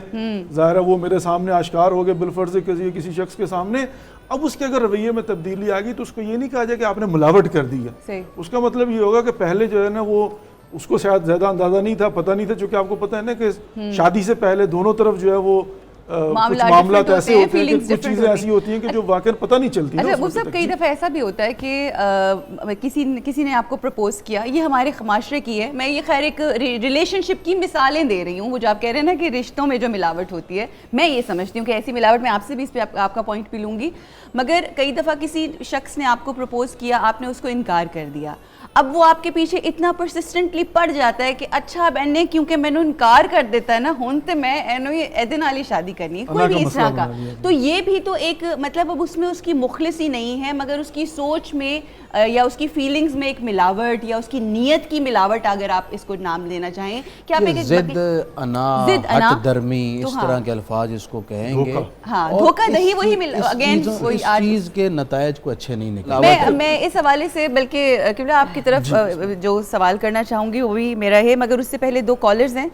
ظاہر ہے وہ میرے سامنے آشکار ہو گئے بالفرض کسی شخص کے سامنے. اب اس کے اگر رویے میں تبدیلی آ گئی تو اس کو یہ نہیں کہا جائے کہ آپ نے ملاوٹ کر دی ہے, اس کا مطلب یہ ہوگا کہ پہلے جو ہے نا وہ اس کو شاید زیادہ اندازہ نہیں تھا, پتہ نہیں تھا, چونکہ آپ کو پتہ ہے نا کہ شادی سے پہلے دونوں طرف جو ہے وہ کچھ معاملات ایسے ہوتے ہیں کہ کچھ چیزیں ایسی ہوتی ہیں کہ جو واقعا پتہ نہیں چلتی. اچھا وہ سب کئی دفعہ ایسا بھی ہوتا ہے کہ کسی نے آپ کو پرپوز کیا, یہ ہمارے معاشرے کی ہے, میں یہ خیر ایک ریلیشن شپ کی مثالیں دے رہی ہوں, وہ جو آپ کہہ رہے ہیں نا کہ رشتوں میں جو ملاوٹ ہوتی ہے, میں یہ سمجھتی ہوں کہ ایسی ملاوٹ, میں آپ سے بھی اس پہ آپ کا پوائنٹ بھی لوں گی, مگر کئی دفعہ کسی شخص نے آپ کو پرپوز کیا, آپ نے اس کو انکار کر دیا, اب وہ آپ کے پیچھے اتنا پرسسٹنٹلی پڑ جاتا ہے کہ اچھا اب اینے کیونکہ میں نے انکار کر دیتا ہے نا, ہون تے میں اینو یہ ایدن والی شادی کرنی ہے, کوئی بھی اس طرح کا, تو یہ بھی تو ایک مطلب اب اس میں اس کی مخلصی نہیں ہے, مگر اس کی سوچ میں یا اس کی فیلنگز میں ایک ملاوٹ یا اس کی نیت کی ملاوٹ, اگر آپ اس کو نام لینا چاہیں کہ آپ ایک ضد انا, ہٹ درمی, اس طرح کے الفاظ اس کو کہیں گے. ہاں دھوکہ دہی, وہی اگین وہی چیز کے نتائج کو اچھے نہیں نکلے. میں اس حوالے سے بلکہ قبلہ آپ کی طرف جو سوال کرنا چاہوں گی وہ بھی میرا ہے, مگر اس سے پہلے 2 کالرز ہیں.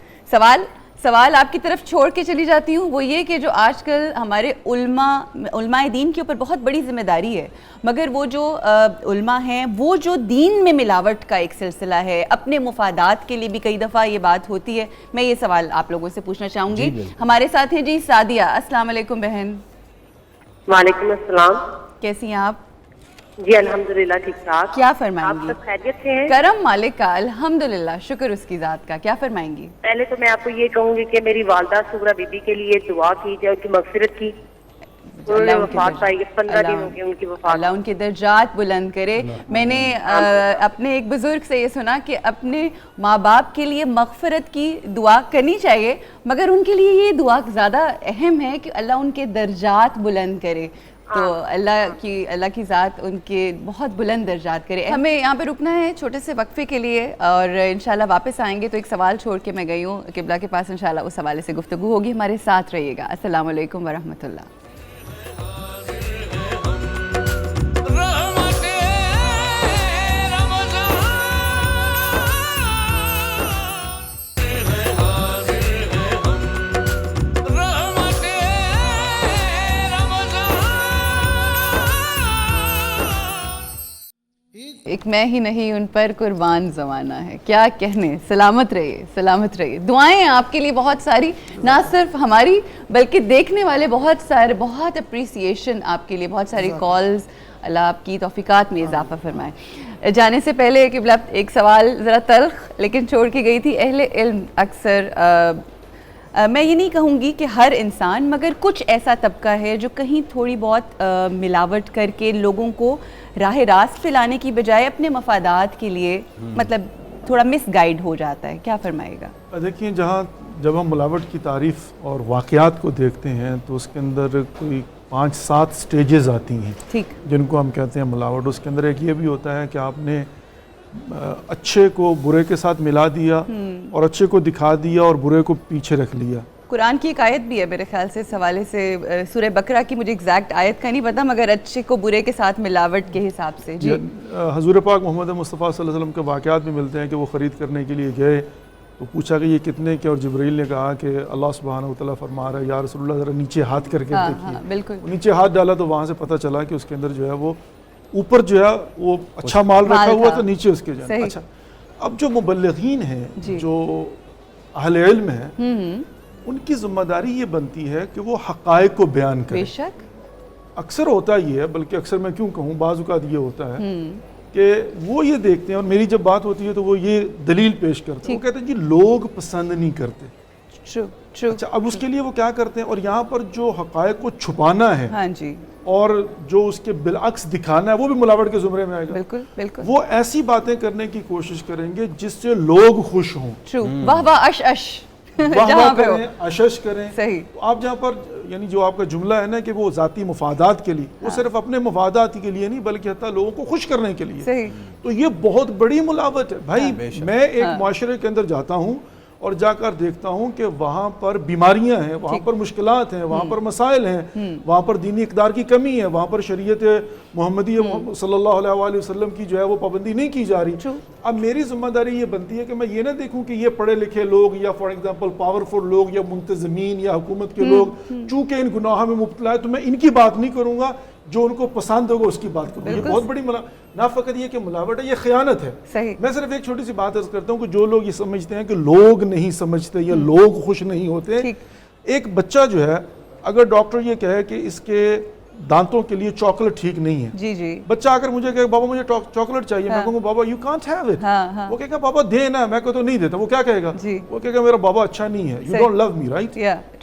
سوال آپ کی طرف چھوڑ کے چلی جاتی ہوں, وہ یہ کہ جو آج کل ہمارے علماء دین کے اوپر بہت بڑی ذمہ داری ہے, مگر وہ جو علماء ہیں وہ جو دین میں ملاوٹ کا ایک سلسلہ ہے, اپنے مفادات کے لیے بھی کئی دفعہ یہ بات ہوتی ہے. میں یہ سوال آپ لوگوں سے پوچھنا چاہوں گی. ہمارے ساتھ ہیں جی سعدیہ. السلام علیکم بہن. وعلیکم السلام. کیسی ہیں آپ؟ جی الحمدللہ ٹھیک ٹھاک. کیا فرمائیں گی؟ آپ سب خیریت سے ہیں؟ کرم مالک کا الحمدللہ, شکر اس کی ذات کا. کیا فرمائیں گی؟ پہلے تو میں آپ کو یہ کہوں گی کہ میری والدہ سغرا بی بی کے لیے دعا کی جائے, ان کی مغفرت کی. انہوں نے وفات پائی, 15 دن ہو گئے ان کی وفات. اللہ ان کے درجات بلند کرے. میں نے اپنے ایک بزرگ سے یہ سنا کہ اپنے ماں باپ کے لیے مغفرت کی دعا کرنی چاہیے, مگر ان کے لیے یہ دعا زیادہ اہم ہے کہ اللہ ان کے درجات بلند کرے. تو اللہ کی ذات ان کے بہت بلند درجات کرے. ہمیں یہاں پہ رکنا ہے چھوٹے سے وقفے کے لیے, اور انشاءاللہ واپس آئیں گے. تو ایک سوال چھوڑ کے میں گئی ہوں قبلہ کے پاس, انشاءاللہ اس حوالے سے گفتگو ہوگی. ہمارے ساتھ رہیے گا. السلام علیکم ورحمۃ اللہ. ایک میں ہی نہیں ان پر قربان زمانہ ہے. کیا کہنے, سلامت رہیے, سلامت رہیے. دعائیں آپ کے لیے بہت ساری, نہ صرف ہماری بلکہ دیکھنے والے بہت سارے, بہت اپریسیشن آپ کے لیے, بہت ساری کالز. اللہ آپ کی توفیقات میں اضافہ فرمائے. جانے سے پہلے قبلہ ایک سوال ذرا تلخ لیکن چھوڑ کے گئی تھی. اہل علم اکثر میں یہ نہیں کہوں گی کہ ہر انسان, مگر کچھ ایسا طبقہ ہے جو کہیں تھوڑی بہت ملاوٹ کر کے لوگوں کو راہ راست پہ لانے کی بجائے اپنے مفادات کے لیے مطلب تھوڑا مس گائیڈ ہو جاتا ہے. کیا فرمائے گا؟ دیکھیں, جب ہم ملاوٹ کی تعریف اور واقعات کو دیکھتے ہیں تو اس کے اندر کوئی 5-7 سٹیجز آتی ہیں, ٹھیک, جن کو ہم کہتے ہیں ملاوٹ. اس کے اندر ایک یہ بھی ہوتا ہے کہ آپ نے اچھے کو برے کے ساتھ ملا دیا, اور اچھے کو دکھا دیا اور برے کو پیچھے رکھ لیا. قرآن کی ایک آیت بھی ہے میرے خیال سے اس حوالے سے، سورہ بقرہ کی، مجھے ایگزیکٹ آیت کا نہیں پتہ، مگر اچھے کو برے کے ساتھ ملاوٹ کے حساب سے. جی حضور پاک محمد مصطفیٰ صلی اللہ علیہ وسلم کے واقعات میں ملتے ہیں کہ وہ خرید کرنے کے لیے گئے تو پوچھا کہ یہ کتنے کے، اور جبرائیل نے کہا کہ اللہ سبحانہ وتعالیٰ فرما رہا ہے یا رسول اللہ ذرا نیچے ہاتھ کر کے دیکھیے. بالکل نیچے ہاتھ ڈالا تو وہاں سے پتہ چلا کہ اس کے اندر جو ہے وہ اوپر جو ہے وہ اچھا مال رکھا ہوا تھا، نیچے اس کے جو ہے. اچھا، اب جو مبلغین ہیں، جو اہل علم ہیں، ان کی ذمہ داری یہ بنتی ہے کہ وہ حقائق کو بیان کریں. بے شک اکثر ہوتا یہ ہے، بلکہ اکثر میں کیوں کہوں، بعض اوقات یہ ہوتا ہے کہ وہ یہ دیکھتے ہیں، اور میری جب بات ہوتی ہے تو وہ یہ دلیل پیش کرتے ہیں، وہ کہتے ہیں جی لوگ پسند نہیں کرتے. اچھا، اب اس کے لیے وہ کیا کرتے ہیں، اور یہاں پر جو حقائق کو چھپانا ہے اور جو اس کے بالعکس دکھانا ہے وہ بھی ملاوٹ کے زمرے میں آئے گا. بالکل بالکل. وہ ایسی باتیں کرنے کی کوشش کریں گے جس سے لوگ خوش ہوں. واہ واہ اش اش واہ کریں، اشش کریں. صحیح. آپ جہاں پر یعنی جو آپ کا جملہ ہے نا کہ وہ ذاتی مفادات کے لیے، وہ صرف اپنے مفادات کے لیے نہیں بلکہ حتیٰ لوگوں کو خوش کرنے کے لیے. صحیح. تو یہ بہت بڑی ملاوٹ ہے بھائی. میں ایک معاشرے کے اندر جاتا ہوں اور جا کر دیکھتا ہوں کہ وہاں پر بیماریاں ہیں، وہاں پر مشکلات ہیں، وہاں پر مسائل ہیں، وہاں پر دینی اقدار کی کمی ہے، وہاں پر شریعت محمدی صلی اللہ علیہ وآلہ وسلم کی جو ہے وہ پابندی نہیں کی جا رہی. اب میری ذمہ داری یہ بنتی ہے کہ میں یہ نہ دیکھوں کہ یہ پڑھے لکھے لوگ یا فار ایگزامپل پاورفل لوگ یا منتظمین یا حکومت کے لوگ چونکہ ان گناہوں میں مبتلا ہے تو میں ان کی بات نہیں کروں گا، جو ان کو پسند ہوگا اس کی بات کروں. یہ بہت بڑی نہ فقط یہ کہ ملاوٹ ہے، یہ خیانت ہے. میں صرف ایک چھوٹی سی بات عرض کرتا ہوں کہ جو لوگ یہ سمجھتے ہیں کہ لوگ نہیں سمجھتے یا لوگ خوش نہیں ہوتے، ایک بچہ جو ہے اگر ڈاکٹر یہ کہے کہ اس کے دانتوں کے لیے چاکلیٹ ٹھیک نہیں ہے، بچہ آ کر مجھے کہے بابا مجھے چاکلیٹ چاہیے، میں کہوں گا بابا یو کانٹ ہیو اٹ. وہ کہے گا بابا دے نا، میں تو نہیں دیتا. وہ کیا کہے گا؟ وہ کہے گا میرا بابا اچھا نہیں ہے، you don't love me, right.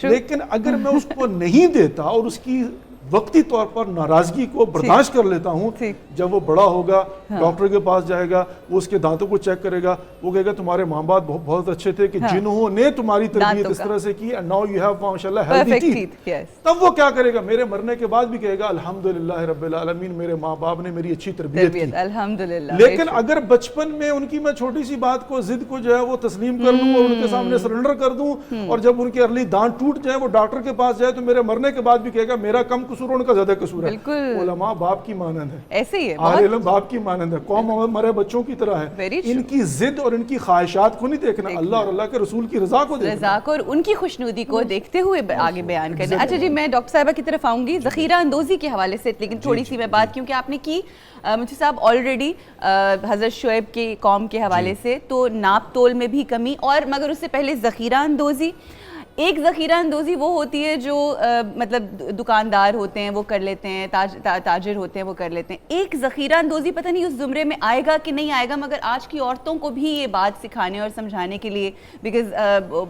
لیکن اگر میں اس کو نہیں دیتا اور اس کی وقتی طور پر ناراضگی کو برداشت کر لیتا ہوں، جب وہ بڑا ہوگا ڈاکٹر کے پاس جائے گا، وہ اس کے دانتوں کو چیک کرے گا، وہ کہے گا تمہارے ماں باپ بہت اچھے تھے کہ جنہوں نے تمہاری تربیت اس طرح سے کی، and now you have ماشاءاللہ healthy teeth. تب وہ کیا کرے گا؟ میرے مرنے کے بعد بھی کہے گا الحمدللہ رب العالمین، میرے ماں باپ نے میری اچھی تربیت کی. لیکن اگر بچپن میں ان کی میں چھوٹی سی بات کو، ضد کو جو ہے وہ تسلیم کر لوں اور ان کے سامنے سرنڈر کر دوں، اور جب ان کے ارلی دانت ٹوٹ جائیں وہ ڈاکٹر کے پاس جائے تو میرے مرنے کے بعد بھی کہے گا میرا کم قصور ان کا زیادہ قصور ہے. علماء باپ کی مانند ہے، ایسے ہی ہے، اہل علم باپ کی مانند ہے، قوم مرے بچوں کی طرح ہے. ان کی ضد اور ان کی خواہشات کو نہیں دیکھنا، اللہ اور اللہ کے رسول کی رضا کو دیکھنا، رضا کو اور ان کی خوشنودی کو دیکھتے ہوئے آگے بیان کرنا. اچھا جی، میں ڈاکٹر صاحبہ کی طرف آؤں گی ذخیرہ اندوزی کے حوالے سے، لیکن تھوڑی سی میں بات کیونکہ آپ نے کی مفتی صاحب آلریڈی حضرت شعیب کی قوم کے حوالے سے، تو ناپ تول میں بھی کمی، اور مگر اس سے پہلے ذخیرہ اندوزی. ایک ذخیرہ اندوزی وہ ہوتی ہے جو مطلب دکاندار ہوتے ہیں وہ کر لیتے ہیں، تاجر ہوتے ہیں وہ کر لیتے ہیں. ایک ذخیرہ اندوزی پتہ نہیں اس زمرے میں آئے گا کہ نہیں آئے گا، مگر آج کی عورتوں کو بھی یہ بات سکھانے اور سمجھانے کے لیے، بیکاز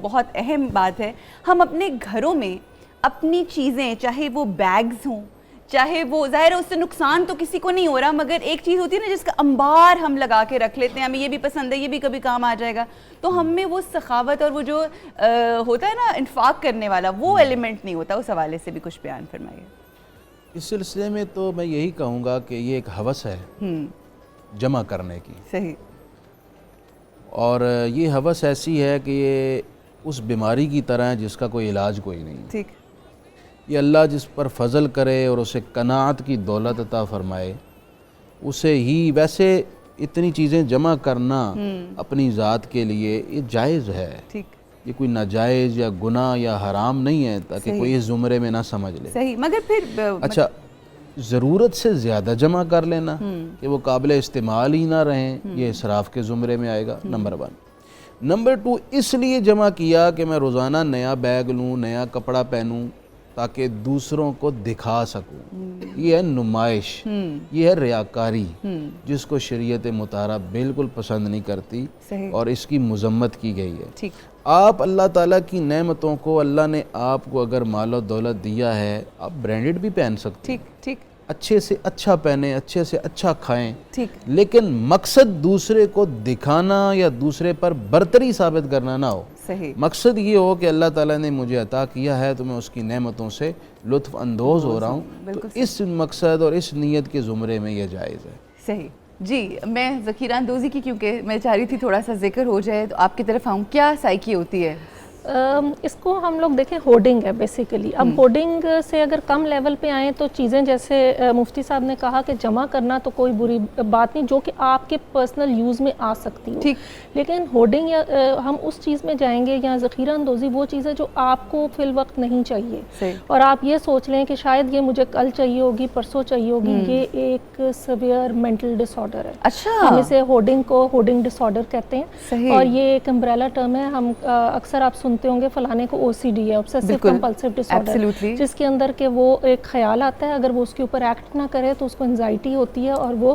بہت اہم بات ہے. ہم اپنے گھروں میں اپنی چیزیں، چاہے وہ بیگز ہوں، چاہے وہ ظاہر ہے اس سے نقصان تو کسی کو نہیں ہو رہا، مگر ایک چیز ہوتی ہے نا جس کا انبار ہم لگا کے رکھ لیتے ہیں، ہمیں یہ بھی پسند ہے، یہ بھی کبھی کام آ جائے گا، تو ہم میں وہ سخاوت اور وہ جو ہوتا ہے نا انفاق کرنے والا، وہ ایلیمنٹ نہیں ہوتا. اس حوالے سے بھی کچھ بیان فرمائیے. اس سلسلے میں تو میں یہی کہوں گا کہ یہ ایک ہوس ہے جمع کرنے کی. صحیح. اور یہ ہوس ایسی ہے کہ یہ اس بیماری کی طرح ہے جس کا کوئی علاج کوئی نہیں. ٹھیک. یہ اللہ جس پر فضل کرے اور اسے قناعت کی دولت عطا فرمائے، اسے ہی ویسے اتنی چیزیں جمع کرنا اپنی ذات کے لیے یہ جائز ہے. ٹھیک. یہ کوئی ناجائز یا گناہ یا حرام نہیں ہے تاکہ کوئی اس زمرے میں نہ سمجھ لے. صحیح. مگر پھر اچھا، ضرورت سے زیادہ جمع کر لینا کہ وہ قابل استعمال ہی نہ رہیں، یہ اسراف کے زمرے میں آئے گا. نمبر 1. نمبر 2، اس لیے جمع کیا کہ میں روزانہ نیا بیگ لوں، نیا کپڑا پہنوں تاکہ دوسروں کو دکھا سکوں. یہ ہے نمائش، یہ ہے ریاکاری، جس کو شریعت مطہرہ بالکل پسند نہیں کرتی اور اس کی مذمت کی گئی ہے. آپ اللہ تعالیٰ کی نعمتوں کو، اللہ نے آپ کو اگر مال و دولت دیا ہے، آپ برانڈڈ بھی پہن سکتے ہیں، ٹھیک، اچھے سے اچھا پہنیں، اچھے سے اچھا کھائیں، لیکن مقصد دوسرے کو دکھانا یا دوسرے پر برتری ثابت کرنا نہ ہو. مقصد یہ ہو کہ اللہ تعالیٰ نے مجھے عطا کیا ہے تو میں اس کی نعمتوں سے لطف اندوز ہو رہا ہوں. تو اس مقصد اور اس نیت کے زمرے میں یہ جائز ہے. صحیح. جی میں ذخیرہ اندوزی کی کیونکہ میں چاہ رہی تھی تھوڑا سا ذکر ہو جائے تو آپ کی طرف آؤں. کیا سائیکی ہوتی ہے؟ اس کو ہم لوگ دیکھیں ہوڈنگ ہے بیسیکلی. اب ہوڈنگ سے اگر کم لیول پہ آئیں تو چیزیں جیسے مفتی صاحب نے کہا کہ جمع کرنا تو کوئی بری بات نہیں جو کہ آپ کے پرسنل یوز میں آ سکتی ہو, لیکن ہوڈنگ یا ہم اس چیز میں جائیں گے یا ذخیرہ اندوزی وہ چیز ہے جو آپ کو فی الوقت نہیں چاہیے اور آپ یہ سوچ لیں کہ شاید یہ مجھے کل چاہیے ہوگی, پرسوں چاہیے ہوگی. یہ ایک سیویئر مینٹل ڈس آرڈر ہے. اچھا, ہم اسے ہوڈنگ کو ہوڈنگ ڈس آرڈر کہتے ہیں اور یہ ایک امبریلا ٹرم ہے. ہم اکثر آپ سنتے ہوں گے فلانے کو OCD ہے, obsessive compulsive disorder, جس کے اندر کہ وہ ایک خیال آتا ہے اگر وہ اس کے اوپر ایکٹ نہ کرے تو اس کو انزائٹی ہوتی ہے اور وہ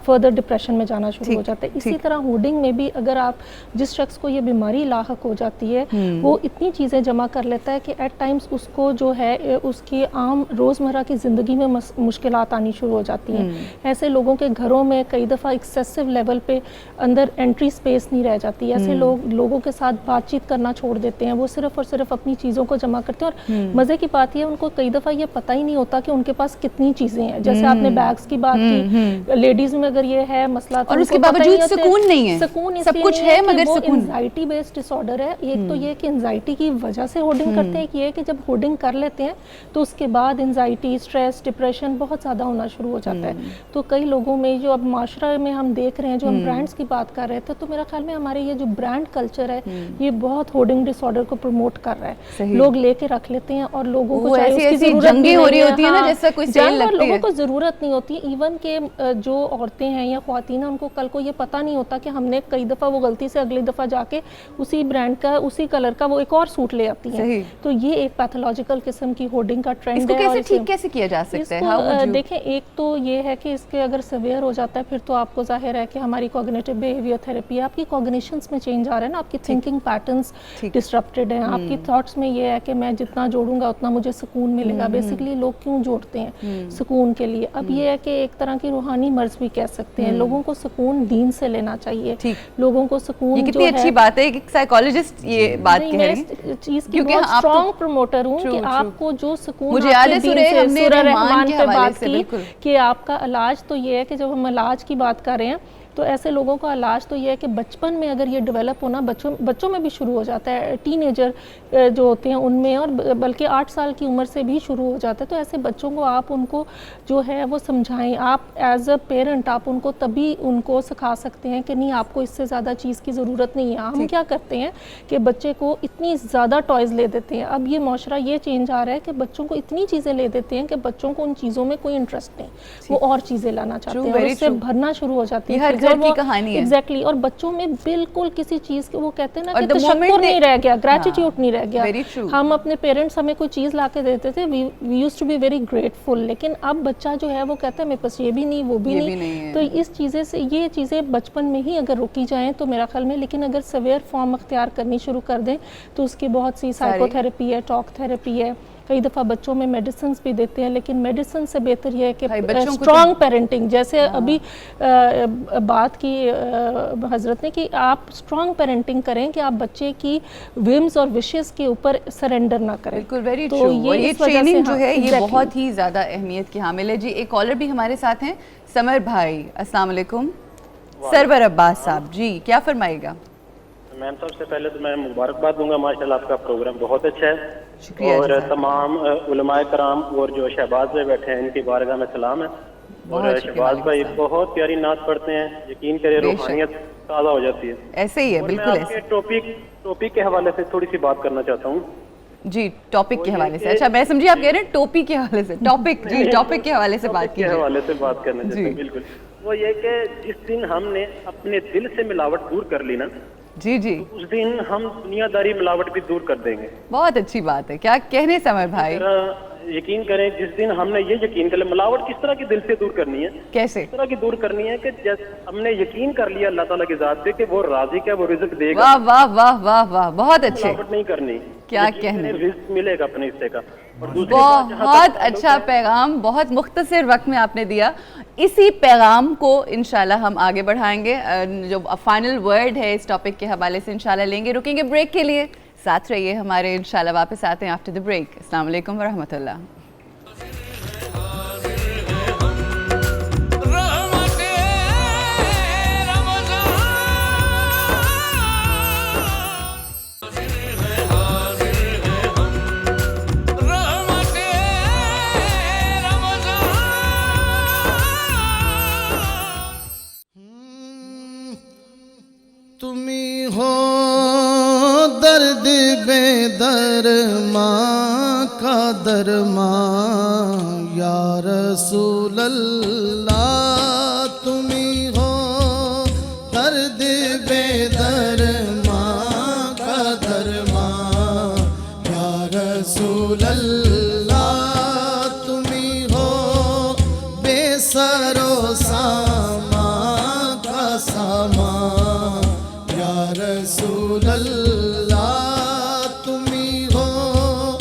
فردر ڈپریشن میں جانا شروع ہو جاتا ہے. اسی طرح ہوڈنگ میں بھی اگر آپ جس شخص کو یہ بیماری لاحق ہو جاتی ہے وہ اتنی چیزیں جمع کر لیتا ہے کہ ایٹ ٹائمز اس کو جو ہے اس کی عام روزمرہ کی زندگی میں مشکلات آنی شروع ہو جاتی ہیں. ایسے لوگوں کے گھروں میں کئی دفعہ ایکسیسو لیول پہ اندر انٹری سپیس نہیں رہ جاتی. ایسے لوگوں کے ساتھ بات چیت کرنا چھوڑ دیتے ہیں, وہ صرف اور صرف اپنی چیزوں کو جمع کرتے ہیں. اور مزے کی بات یہ ان کو کئی دفعہ یہ پتہ ہی نہیں ہوتا کہ ان کے پاس کتنی چیزیں ہیں. جیسے آپ نے بیگز کی بات کی, لیڈیز میں اگر یہ ہے مسئلہ اور اس کے باوجود سکون نہیں ہے, سکون سب کچھ ہے مگر سکون. انزائٹی بیسڈ ڈس آرڈر ہے. ایک تو یہ کہ انزائٹی کی وجہ سے ہوڈنگ کرتے ہیں, ایک یہ کہ جب ہوڈنگ کر لیتے ہیں تو اس کے بعد انزائٹی, اسٹریس, ڈپریشن بہت زیادہ ہونا شروع ہو جاتا ہے. تو کئی لوگوں میں جو اب معاشرہ میں ہم دیکھ رہے ہیں, جو ہم برانڈس کی بات کر رہے تھے, تو میرا خیال میں ہمارے یہ جو برانڈ کلچر ہے یہ بہت ہوڈنگ ڈس آرڈر کو پروموٹ کر رہا ہے. لوگ لے کے رکھ لیتے ہیں اور لوگوں کو چاہے اس کی ضرورت نہیں ہو رہی ہوتی ہے نا, جیسا کوئی سیل لگتی ہے, لوگوں کو ضرورت نہیں ہوتی. ایون کہ جو عورتیں ہیں یا خواتین ہیں ان کو کل کو یہ پتہ نہیں ہوتا کہ ہم نے کئی دفعہ وہ غلطی سے اگلی دفعہ جا کے اسی برانڈ کا اسی کلر کا وہ ایک اور سوٹ لے آتی ہیں. تو یہ ایک پیتھولوجیکل قسم کی ہوڈنگ کا ٹرینڈ ہے. اس کو کیسے ٹھیک کیسے کیا جا سکتا ہے؟ دیکھیں ایک تو یہ ہے کہ اس کے اگر سیویئر ہو جاتا ہے پھر تو آپ کو ظاہر ہے کہ ہماری کوگنیٹو بیہیویئر تھیراپی ہے, آپ کی کوگنیشنز میں چینج آ رہا ہے نا, آپ کی تھنکنگ پیٹرنز ڈسٹرپٹیڈ ہیں, آپ کی تھاٹس میں یہ ہے کہ میں جتنا جوڑوں گا اتنا مجھے سکون ملے گا. بیسیکلی لوگ کیوں جوڑتے ہیں؟ سکون کے لیے. اب یہ ہے کہ ایک طرح کی روحانی مرض بھی کہہ سکتے ہیں. لوگوں کو سکون دین سے لینا چاہیے, لوگوں کو سکون. یہ کتنی اچھی بات ہے کہ سائیکالوجسٹ یہ بات کہہ رہی ہیں, چیز کی بہت اسٹرانگ پروموٹر ہوں کہ آپ کو جو سکون. مجھے یاد ہے سورہ رحمان پہ بات کی کہ آپ کا علاج تو یہ ہے کہ جب ہم علاج کی بات کر رہے ہیں تو ایسے لوگوں کا علاج تو یہ ہے کہ بچپن میں اگر یہ ڈیولپ ہونا, بچوں میں بھی شروع ہو جاتا ہے, ٹین ایجر جو ہوتے ہیں ان میں, اور بلکہ 8 سال کی عمر سے بھی شروع ہو جاتا ہے. تو ایسے بچوں کو آپ ان کو جو ہے وہ سمجھائیں, آپ ایز اے پیرنٹ آپ ان کو تبھی ان کو سکھا سکتے ہیں کہ نہیں آپ کو اس سے زیادہ چیز کی ضرورت نہیں ہے. ہم کیا کرتے ہیں کہ بچے کو اتنی زیادہ ٹوائز لے دیتے ہیں. اب یہ معاشرہ یہ چینج آ رہا ہے کہ بچوں کو اتنی چیزیں لے دیتے ہیں کہ بچوں کو ان چیزوں میں کوئی انٹرسٹ نہیں, وہ اور چیزیں لانا چاہتے ہیں اور اس سے بھرنا شروع ہو جاتی ہے. کی کہانی ہے ایگزیکٹلی. اور بچوں میں بالکل کسی چیز کے وہ کہتے ہیں نا کہ تشکر نہیں رہ گیا, گریٹیٹیوڈ نہیں رہ گیا. ہم اپنے پیرنٹس ہمیں کوئی چیز لا کے دیتے تھے, we used to be very grateful, لیکن اب بچہ جو ہے وہ کہتا ہے میرے پاس یہ بھی نہیں وہ بھی نہیں. تو اس چیزیں سے یہ چیزیں بچپن میں ہی اگر روکی جائیں تو میرا خیال میں, لیکن اگر سیویئر فارم اختیار کرنی شروع کر دیں تو اس کی بہت سی سائیکو تھیراپی ہے, ٹاک تھیراپی ہے, کئی دفعہ بچوں میں میڈیسنز بھی دیتے ہیں. لیکن میڈیسن سے بہتر یہ ہے کہ اسٹرانگ پیرنٹنگ, جیسے ابھی بات کی حضرت نے کہ آپ اسٹرانگ پیرنٹنگ کریں کہ آپ بچے کی ومز اور وشز کے اوپر سرنڈر نہ کریں. بالکل, ویری ٹرو. یہ ٹریننگ جو ہے یہ بہت ہی زیادہ اہمیت کی حامل ہے. جی ایک کالر بھی ہمارے ساتھ ہیں, سمر بھائی. السلام علیکم. سرور عباس صاحب, جی کیا فرمائے گا؟ میم سب سے پہلے تو میں مبارکباد دوں گا, ماشاءاللہ آپ کا پروگرام بہت اچھا ہے. شکریہ. اور تمام علماء کرام اور جو شہباز بھائی بیٹھے ہیں ان کی بارگاہ میں سلام ہے. اور شہباز بھائی بہت پیاری نعت پڑھتے ہیں, یقین کرے روحانیت تازہ ہو جاتی ہے. ایسے ہی ہے, بالکل ایسے. ٹاپک کے حوالے سے تھوڑی سی بات کرنا چاہتا ہوں. جی ٹاپک کے حوالے سے. اچھا میں سمجھی آپ کہہ رہے ہیں ٹوپی کے حوالے سے. ٹاپک, جی ٹاپک کے حوالے سے بات کیجیے. کے حوالے سے بات کرنا چاہتا ہوں. بالکل, وہ یہ کہ جس دن ہم نے اپنے دل سے ملاوٹ دور کر لی نا, جی جی, اس دن ہم دنیا داری ملاوٹ بھی دور کر دیں گے. بہت اچھی بات ہے. کیا کہنے سمر بھائی؟ یقین کریں جس دن ہم نے یہ یقین کر لیا, ملاوٹ کس طرح کی دل سے دور کرنی ہے, کیسے اس طرح کی دور کرنی ہے کہ ہم نے یقین کر لیا اللہ تعالیٰ کی ذات پہ کہ وہ رازق ہے, وہ رزق دے گا. واہ واہ واہ واہ واہ, بہت اچھے. ملاوٹ نہیں کرنی, کیا کہنے, رزق ملے گا اپنے حصے کا. بہت اچھا پیغام, بہت مختصر وقت میں آپ نے دیا. اسی پیغام کو انشاءاللہ ہم آگے بڑھائیں گے. جو فائنل ورڈ ہے اس ٹاپک کے حوالے سے انشاءاللہ لیں گے. رکیں گے بریک کے لیے, ساتھ رہیے ہمارے, انشاءاللہ واپس آتے ہیں آفٹر دی بریک. السلام علیکم ورحمۃ اللہ. درد بے درماں کا درماں یا رسول اللہ تم ہی ہو درد بے درماں کا درماں یا رسول اللہ تم ہی ہو بے سر و سامان کا سامان یا رسول اللہ تم ہی ہو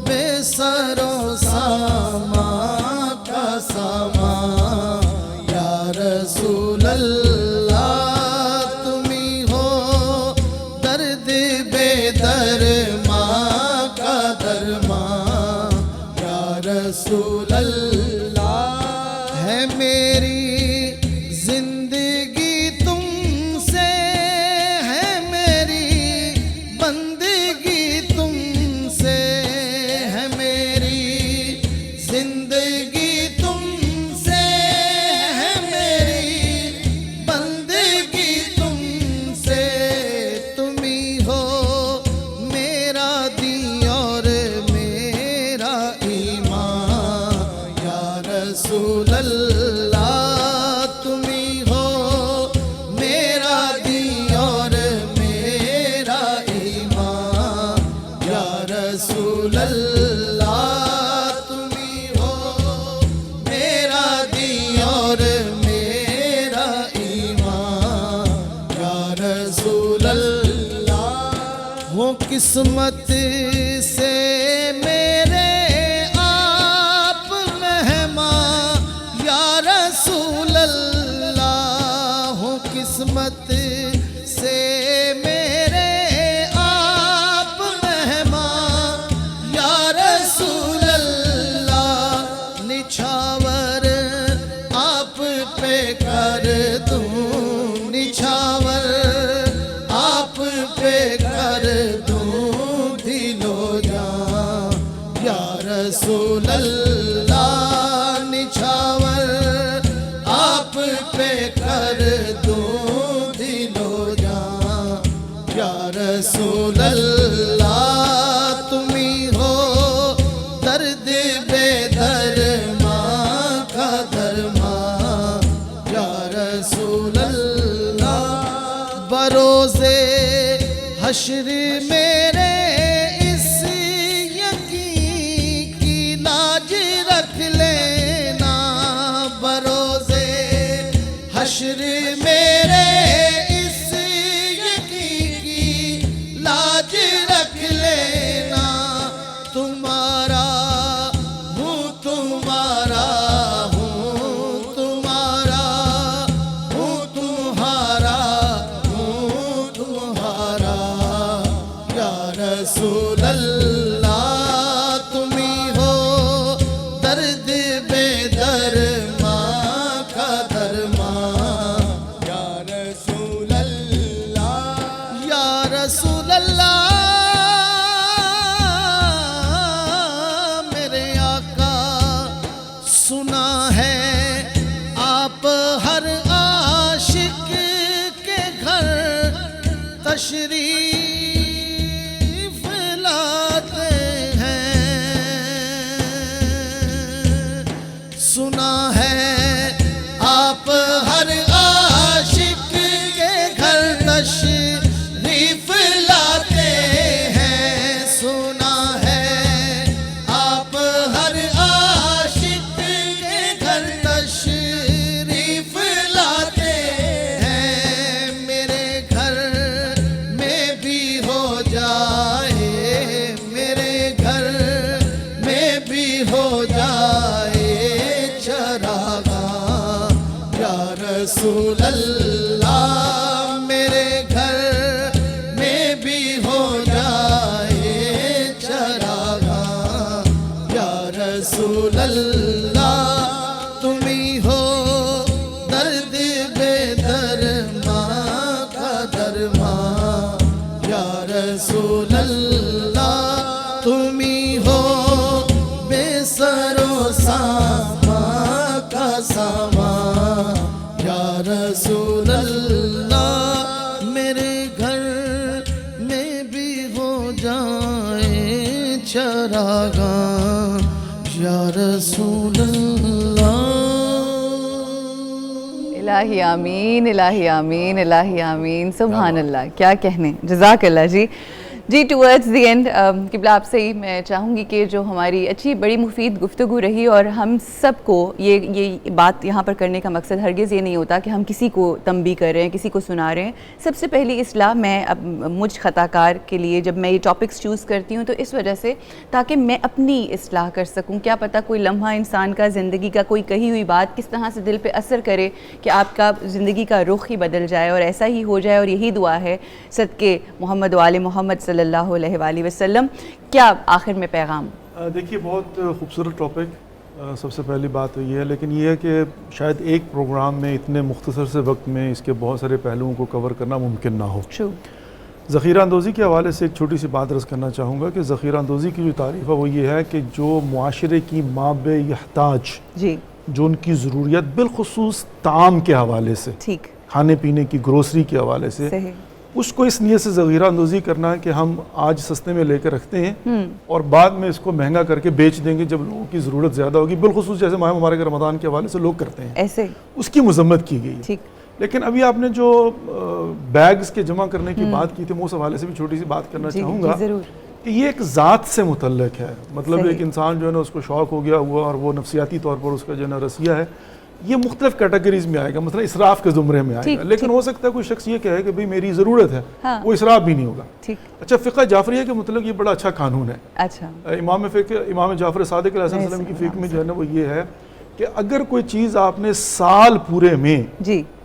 بے سر و سامان کا سامان یا رسول اللہ تم ہی ہو درد بے درماں کا درماں یا رسول اللہ ہے میری زندگی تم سے ہے میری بندگی تم سے ہے میری زندگی تم سے ہے میری بندگی تم سے تم ہی ہو میرا دین اور میرا ایمان یا رسول اللہ تم ہی ہو میرا دین اور میرا ایمان یا رسول اللہ تم ہی ہو میرا دین اور میرا ایمان یا رسول اللہ وہ قسمت سے میرے آپ مہمان یا رسول اللہ ہو قسمت سے میرے آپ مہمان یا رسول اللہ نچھاور آپ پہ کر دوں نچھاور آپ پہ کر دوں دل و جان یا رسول اللہ نچھاور آپ پہ کر دوں دل و جان یا رسول اللہ تم ہی ہو درد بے درماں کا درماں یا رسول اللہ بروزے حشر میرے اس یقین کی لاج رکھ لینا بروزے حشر میرے اس یقین کی لاج رکھ لینا تمہارا ہوں تمہارا ہوں تمہارا ہوں تمہارا ہوں تمہارا یا رسول اللہ تم ہی ہو درد بے درماں کا درماں یا رسول اللہ یا رسول اللہ میرے آقا سنا ہے آپ ہر عاشق کے گھر تشریف لاتے ہیں سنا ہے آپ ہر عاشق کے گھر تشریف لاتے ہیں سنا ہے آپ ہر عاشق کے گھر تشریف لاتے ہیں میرے گھر میں بھی ہو جائے میرے گھر میں بھی ہو جائے چراغاں یا رسول اللہ میرے گھر میں بھی ہو جائے چراغاں یا رسول اللہ تم ہی ہو درد بے درماں کا درماں یا رسول اللہ تم ہی ہو بے سر و سامان کا سامان یا رسول اللہ میرے گھر میں بھی ہو جائیں چراغاں یا رسول اللہ. الہی آمین، الہی آمین، الہی آمین. سبحان اللہ، کیا کہنے. جزاک اللہ جی. جی ٹورڈز دی اینڈ قبلہ آپ سے ہی میں چاہوں گی کہ جو ہماری اچھی بڑی مفید گفتگو رہی، اور ہم سب کو یہ بات یہاں پر کرنے کا مقصد ہرگز یہ نہیں ہوتا کہ ہم کسی کو تنبیہ کر رہے ہیں، کسی کو سنا رہے ہیں. سب سے پہلی اصلاح میں اب مجھ خطا کار کے لیے جب میں یہ ٹاپکس چوز کرتی ہوں تو اس وجہ سے تاکہ میں اپنی اصلاح کر سکوں. کیا پتہ کوئی لمحہ انسان کا زندگی کا کوئی کہی ہوئی بات کس طرح سے دل پہ اثر کرے کہ آپ کا زندگی کا رخ ہی بدل جائے، اور ایسا ہی ہو جائے. اور یہی دعا ہے صدقے محمد و آل محمد صلی اللہ علیہ وآلہ وسلم. کیا آخر میں پیغام؟ دیکھیے بہت خوبصورت ٹاپک. سب سے پہلی بات تو یہ ہے، لیکن یہ ہے کہ شاید ایک پروگرام میں اتنے مختصر سے وقت میں اس کے بہت سارے پہلوؤں کو کور کرنا ممکن نہ ہو. ذخیرہ اندوزی کے حوالے سے ایک چھوٹی سی بات عرض کرنا چاہوں گا کہ ذخیرہ اندوزی کی جو تعریف ہے وہ یہ ہے کہ جو معاشرے کی مابع یحتاج، جو ان کی ضروریات بالخصوص طعام کے حوالے سے، کھانے پینے کی گروسری کے حوالے سے، اس کو اس نیت سے ذخیرہ اندوزی کرنا ہے کہ ہم آج سستے میں لے کے رکھتے ہیں اور بعد میں اس کو مہنگا کر کے بیچ دیں گے جب لوگوں کی ضرورت زیادہ ہوگی. بالخصوص جیسے ماہ مبارک رمضان کے حوالے سے لوگ کرتے ہیں، ایسے اس کی مذمت کی گئی ہے. لیکن ابھی آپ نے جو بیگز کے جمع کرنے کی بات کی تھی، میں اس حوالے سے بھی چھوٹی سی بات کرنا چاہوں گا کہ یہ ایک ذات سے متعلق ہے. مطلب ایک انسان جو ہے نا اس کو شوق ہو گیا ہوا اور وہ نفسیاتی طور پر اس کا جو ہے نا رسیہ ہے، یہ مختلف کیٹیگریز میں آئے گا. مثلا اسراف کے زمرے میں آئے گا، لیکن ہو سکتا ہے کوئی شخص یہ کہے کہ بھئی میری ضرورت ہے، وہ اسراف بھی نہیں ہوگا. اچھا، فقہ جعفریہ کے متعلق یہ بڑا اچھا قانون ہے. امام جعفر صادق علیہ السلام کی فقہ میں جو ہے نا وہ یہ ہے کہ اگر کوئی چیز آپ نے سال پورے میں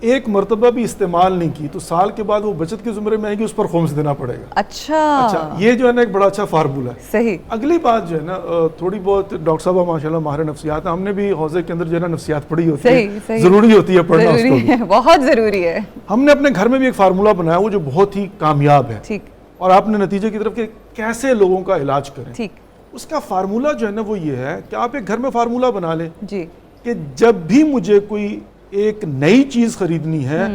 ایک مرتبہ بھی استعمال نہیں کی تو سال کے بعد وہ بچت کے زمرے میں آئے گی، اس پر خمس دینا پڑے گا. اچھا، یہ جو ہے نا ایک بڑا اچھا فارمولہ ہے. صحیح. اگلی بات جو ہے نا تھوڑی بہت ڈاکٹر صاحبہ ماشاءاللہ ماہر نفسیات، ہم نے بھی حوزے کے اندر جو ہے نا نفسیات پڑھی ہوتی ہے، ضروری ہوتی ہے پڑھنا، اس کو بہت ضروری ہے. ہم نے اپنے گھر میں بھی ایک فارمولہ بنایا وہ جو بہت ہی کامیاب ہے، اور آپ نے نتیجے کی طرف کہ کیسے لوگوں کا علاج کریں. اس کا فارمولہ جو ہے نا وہ یہ ہے کہ آپ ایک گھر میں فارمولہ بنا لیں کہ جب بھی مجھے کوئی ایک نئی چیز خریدنی ہے،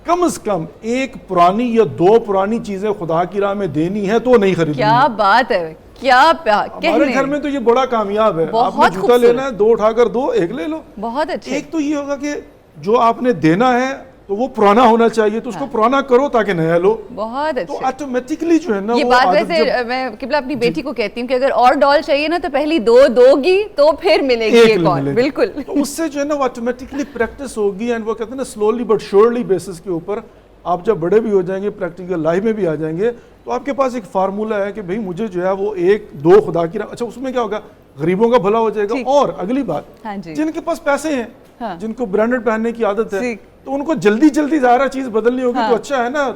کم از کم ایک پرانی یا دو پرانی چیزیں خدا کی راہ میں دینی ہے تو نہیں خریدنی. کیا بات ہے، کیا ہمارے گھر میں تو یہ بڑا کامیاب ہے. آپ نے جوتا لینا ہے، دو اٹھا کر دو، ایک لے لو. بہت اچھا. ایک تو یہ ہوگا کہ جو آپ نے دینا ہے تو وہ پرانا ہونا چاہیے، تو اس کو پرانا کرو تاکہ نیا لو. بہت اچھا. تو آٹومیٹکلی جو ہے نا یہ بات ویسے میں قبلہ اپنی بیٹی کو کہتی ہوں کہ اگر اور ڈال چاہیے نا تو پہلی دو دو گی تو پھر ملے گی ایک اور. بالکل. تو اس سے جو ہے نا وہ آٹومیٹکلی پریکٹس ہوگی، اینڈ وہ کہتے ہیں نا سلولی بٹ شیورلی بیسس کے اوپر آپ جب بڑے بھی ہو جائیں گے، پریکٹیکل لائف میں بھی آ جائیں گے، تو آپ کے پاس ایک فارمولہ ہے کہ بھئی مجھے جو ہے وہ ایک دو خدا کی راہ. اچھا، اس میں کیا ہوگا؟ غریبوں کا بھلا ہو جائے گا. اور اگلی بات، جن کے پاس پیسے ہیں، جن کو برانڈڈ پہننے کی عادت ہے، تو ان کو جلدی جلدی ظاہرہ چیز بدلنی ہوگی. تو اچھا ہے نا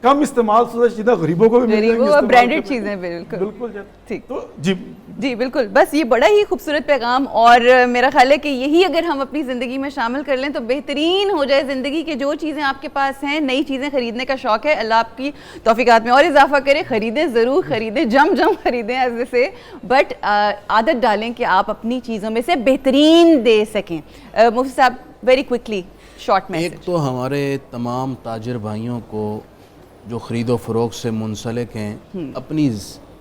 کم استعمال شدہ چیزیں غریبوں کو بھی مل جائیں گی، برانڈڈ چیزیں. بالکل ٹھیک. تو جی بالکل. بس یہ بڑا ہی خوبصورت پیغام، اور میرا خیال ہے کہ یہی اگر ہم اپنی زندگی میں شامل کر لیں تو بہترین ہو جائے زندگی. کہ جو چیزیں آپ کے پاس ہیں، نئی چیزیں خریدنے کا شوق ہے، اللہ آپ کی توفیقات میں اور اضافہ کرے. خریدیں، ضرور خریدیں، جم خریدیں ایسے سے، بٹ عادت ڈالیں کہ آپ اپنی چیزوں میں سے بہترین دے سکیں. مفتی صاحب ویری کوئکلی شارٹ میسج. ایک تو ہمارے تمام تاجر بھائیوں کو جو خرید و فروخت سے منسلک ہیں، اپنی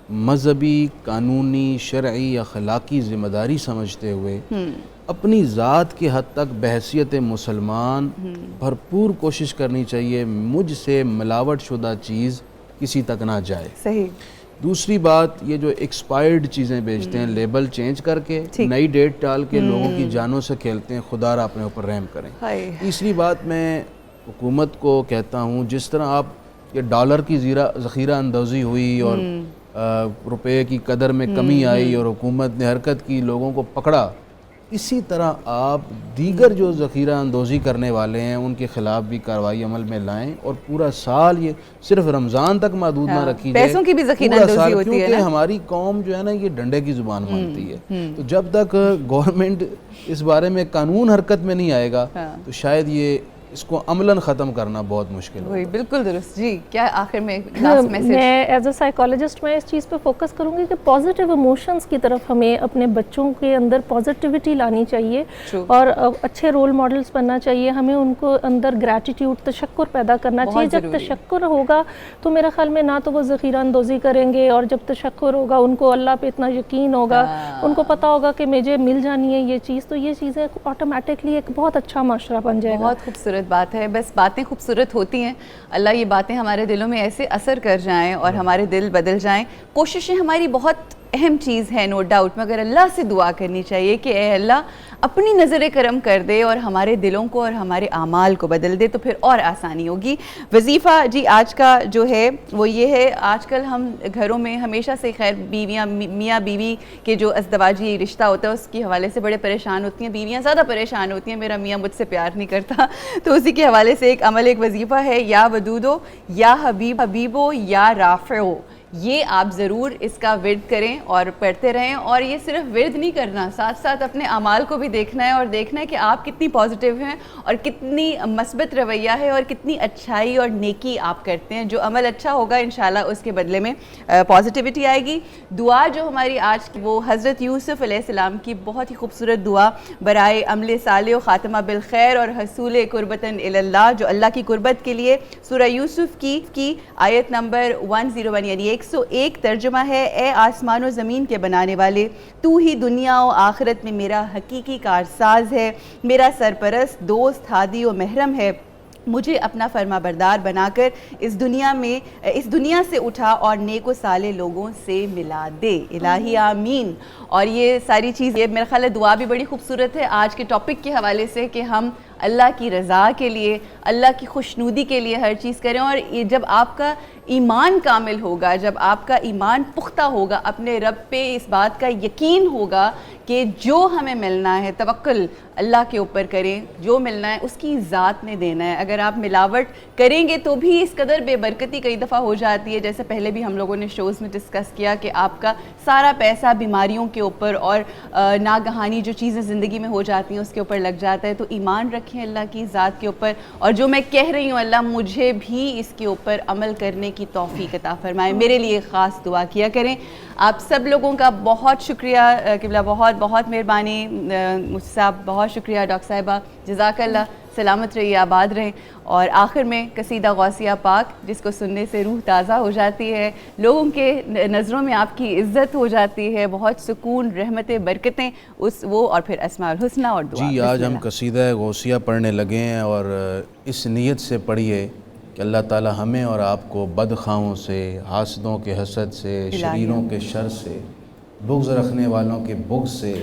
مذہبی، قانونی، شرعی، اخلاقی ذمہ داری سمجھتے ہوئے اپنی ذات کی حد تک بحیثیت مسلمان بھرپور کوشش کرنی چاہیے مجھ سے ملاوٹ شدہ چیز کسی تک نہ جائے. صحیح. دوسری بات، یہ جو ایکسپائرڈ چیزیں بیچتے ہیں، لیبل چینج کر کے نئی ڈیٹ ڈال کے لوگوں کی جانوں سے کھیلتے ہیں، خدا را اپنے اوپر رحم کریں. تیسری بات میں حکومت کو کہتا ہوں، جس طرح آپ یہ ڈالر کی ذخیرہ اندوزی ہوئی اور روپے کی قدر میں کمی آئی اور حکومت نے حرکت کی، لوگوں کو پکڑا، اسی طرح آپ دیگر جو ذخیرہ اندوزی کرنے والے ہیں ان کے خلاف بھی کارروائی عمل میں لائیں، اور پورا سال یہ صرف رمضان تک محدود نہ رکھی جائے، پیسوں کی بھی ذخیرہ اندوزی ہوتی ہے. کیونکہ ہماری قوم جو ہے نا یہ ڈنڈے کی زبان مانتی ہے. تو جب تک گورنمنٹ اس بارے میں قانون حرکت میں نہیں آئے گا تو شاید یہ اس کو عملاً ختم کرنا بہت مشکل وہی بالکل درست. جی کیا آخر میں لاسٹ میسج؟ میں ایز اے سائیکالوجسٹ میں اس چیز پہ فوکس کروں گی کہ پازیٹیو ایموشنز کی طرف ہمیں اپنے بچوں کے اندر پازیٹیوٹی لانی چاہیے اور اچھے رول ماڈلز بننا چاہیے. ہمیں ان کو اندر گریٹیٹیوڈ تشکر پیدا کرنا چاہیے. جب تشکر ہوگا تو میرا خیال میں نہ تو وہ ذخیرہ اندوزی کریں گے, اور جب تشکر ہوگا ان کو اللہ پہ اتنا یقین ہوگا, ان کو پتہ ہوگا کہ مجھے مل جانی ہے یہ چیز, تو یہ چیزیں آٹومیٹکلی ایک بہت اچھا معاشرہ بن جائے گا. بہت خوبصورت بات ہے. بس باتیں خوبصورت ہوتی ہیں, اللہ یہ باتیں ہمارے دلوں میں ایسے اثر کر جائیں اور ہمارے دل بدل جائیں. کوششیں ہماری بہت اہم چیز ہے نو ڈاؤٹ, مگر اللہ سے دعا کرنی چاہیے کہ اے اللہ اپنی نظر کرم کر دے اور ہمارے دلوں کو اور ہمارے اعمال کو بدل دے, تو پھر اور آسانی ہوگی. وظیفہ جی آج کا جو ہے وہ یہ ہے, آج کل ہم گھروں میں ہمیشہ سے خیر بیویاں میاں بیوی کے جو ازدواجی رشتہ ہوتا ہے اس کے حوالے سے بڑے پریشان ہوتی ہیں. بیویاں زیادہ پریشان ہوتی ہیں, میرا میاں مجھ سے پیار نہیں کرتا, تو اسی کے حوالے سے ایک عمل ایک وظیفہ ہے, یا ودودو یا حبیبو یا رافعو. یہ آپ ضرور اس کا ورد کریں اور پڑھتے رہیں, اور یہ صرف ورد نہیں کرنا, ساتھ ساتھ اپنے اعمال کو بھی دیکھنا ہے اور دیکھنا ہے کہ آپ کتنی پازیٹیو ہیں اور کتنی مثبت رویہ ہے اور کتنی اچھائی اور نیکی آپ کرتے ہیں. جو عمل اچھا ہوگا انشاءاللہ اس کے بدلے میں پازیٹیوٹی آئے گی. دعا جو ہماری آج کی وہ حضرت یوسف علیہ السلام کی بہت ہی خوبصورت دعا برائے عمل صالح و خاتمہ بالخیر اور حصول قربتاً اللہ, جو اللہ کی قربت کے لیے سورہ یوسف کی آیت نمبر 101 یعنی 101 ترجمہ ہے. اے آسمان و زمین کے بنانے والے, تو ہی دنیا و آخرت میں میرا حقیقی کارساز ہے, میرا سرپرست, دوست, ہادی و محرم ہے. مجھے اپنا فرما بردار بنا کر اس دنیا سے اٹھا اور نیک و صالح لوگوں سے ملا دے. الہی آمین. اور یہ ساری چیز, یہ میرا خیال ہے دعا بھی بڑی خوبصورت ہے آج کے ٹاپک کے حوالے سے کہ ہم اللہ کی رضا کے لیے, اللہ کی خوشنودی کے لیے ہر چیز کریں. اور جب آپ کا ایمان کامل ہوگا, جب آپ کا ایمان پختہ ہوگا, اپنے رب پہ اس بات کا یقین ہوگا کہ جو ہمیں ملنا ہے توکل اللہ کے اوپر کریں, جو ملنا ہے اس کی ذات نے دینا ہے. اگر آپ ملاوٹ کریں گے تو بھی اس قدر بے برکتی کئی دفعہ ہو جاتی ہے, جیسے پہلے بھی ہم لوگوں نے شوز میں ڈسکس کیا کہ آپ کا سارا پیسہ بیماریوں کے اوپر اور ناگہانی جو چیزیں زندگی میں ہو جاتی ہیں اس کے اوپر لگ جاتا ہے. تو ایمان رکھیں اللہ کی ذات کے اوپر, اور جو میں کہہ رہی ہوں اللہ مجھے بھی اس کے اوپر عمل کرنے کی توفیق عطا فرمائے. میرے لیے خاص دعا کیا کریں. آپ سب لوگوں کا بہت شکریہ قبلہ, بہت بہت مہربانی مجھ صاحب, بہت شکریہ ڈاکٹر صاحبہ, جزاک اللہ. سلامت رہیے, آباد رہیں. اور آخر میں قصیدہ غوثیہ پاک جس کو سننے سے روح تازہ ہو جاتی ہے, لوگوں کے نظروں میں آپ کی عزت ہو جاتی ہے, بہت سکون, رحمتیں, برکتیں وہ, اور پھر اسماء الحسنہ اور دعا. جی آج ہم قصیدہ غوثیہ پڑھنے لگے ہیں, اور اس نیت سے پڑھیے کہ اللہ تعالی ہمیں اور آپ کو بدخواہوں سے, حاسدوں کے حسد سے, شریروں کے شر سے, بغض رکھنے والوں کے بغض سے,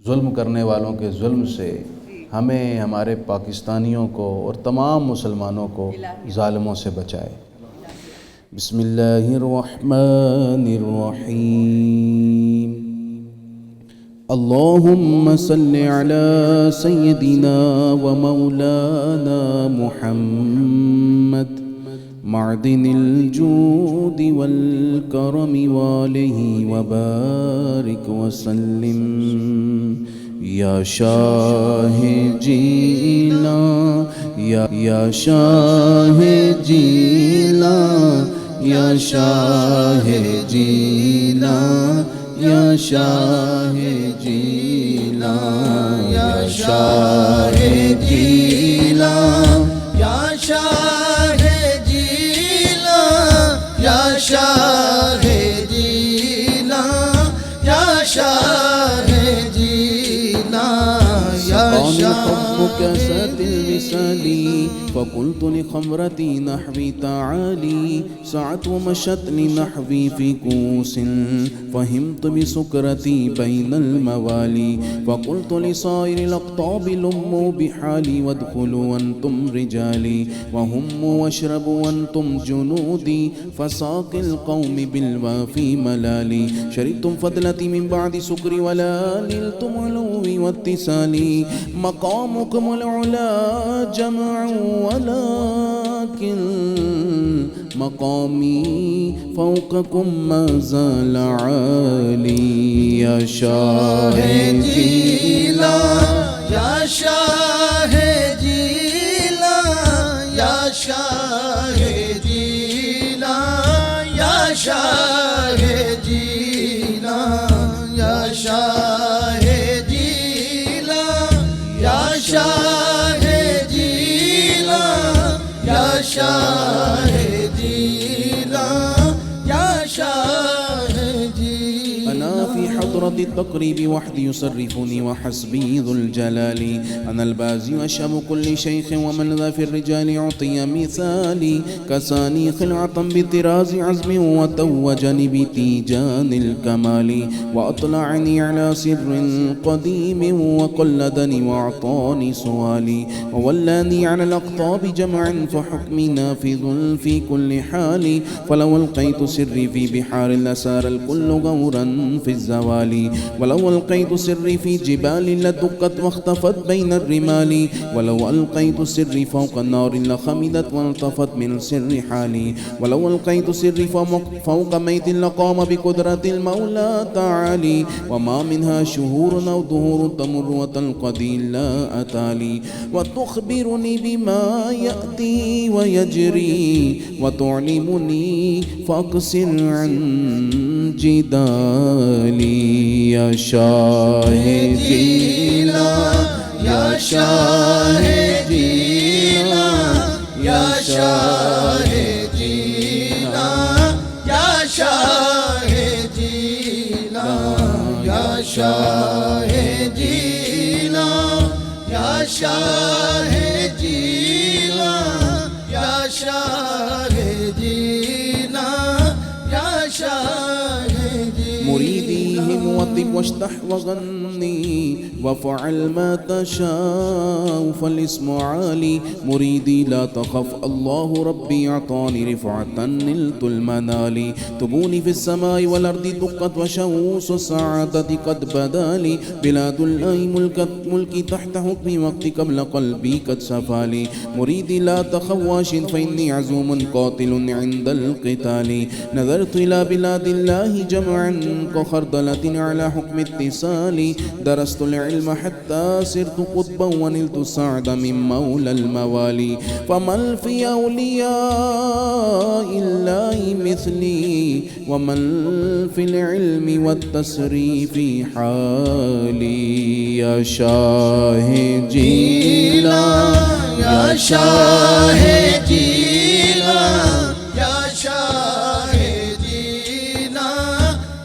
ظلم کرنے والوں کے ظلم سے, ہمیں, ہمارے پاکستانیوں کو اور تمام مسلمانوں کو ظالموں سے بچائے. بسم اللہ الرحمن الرحیم. اللہم صلی علی سیدنا و مولانا محمد معدن الجود والکرم والہ وبارک وسلم. یا شاہ جیلاں, یا شاہ جیلاں, یا شاہ جیلاں, یا شاہ جیلاں, یا شاہ جیلاں, یا شاہ جیلاں, یا شاہ جیلاں, یا شاہ حبك سات الوصال فقلت لخمرتي نحوي تعالي سعت ومشتني نحوي في كوس فهمت بسكرتي بين الموالي فقلت لصائر الأقطاب لموا بحالي وادخلوا وانتم رجالي وهموا واشربوا وانتم جنودي فساق القوم بالوافي ملالي شربتم فضلتي من بعد سكري ولا نلتم علوي واتصالي مقامكم العلا جمع ولكن مقامي فوقكم ما زال عالي يا شاہ جیلاں یا شاہ جیلاں شاہ جینا یا شاہ جینا یا شاہ جینا یا شاہ جینا یا شاہ جینا أنا في حضرة التقريب وحدي يصرفني وحسبي ذو الجلال أنا البازي وشام كل شيخ ومن ذا في الرجال يعطي مثالي كساني خلعة بطراز عزم وتوجني بتيجان الكمال وأطلعني على سر قديم وقلدني وأعطاني سؤالي وولاني على الأقطاب جمعا فحكمي نافذ في كل حال فلو ألقيت سري في بحار لسار الكل غورا في الزوال ولو ألقيت سري في جبال لدكت واختفت بين الرمال ولو ألقيت سري فوق النار لخمدت والتفت من سر حالي ولو ألقيت سري فوق ميت لقام بقدرة المولى تعالي وما منها شهور أو دهور تمر وتنقضي لا أتالي وتخبرني بما يأتي ويجري وتعلمني فأقصر عن جدالي يا شاهدينا یا شاہ جینا یا شاہ جینا یا شاہ جینا یا شاہ جینا یا شاہ جینا یا شاہ جینا یا شاہ مريدي وطب واشتح وغني وفعل ما تشاء فالاسم عالي مريدي لا تخف الله ربي أعطاني رفعة نلت المنال تبوني في السماء والأرض دقت وشوس السعادة قد بدالي بلاد الله ملكي تحت حكمي وقت قبل قلبي قد سفالي مريدي لا تخواش فإني عزوم قاتل عند القتال نظرت إلى بلاد الله جمعا كخردلة على حكم اتصالي درست العلم حتى صرت قطبا ونلت السعد من مولى الموالي فمن في أولياء الله مثلي ومن في العلم والتسريف حالي يا شاهدينا یا شاہ جینا یا شاہ جینا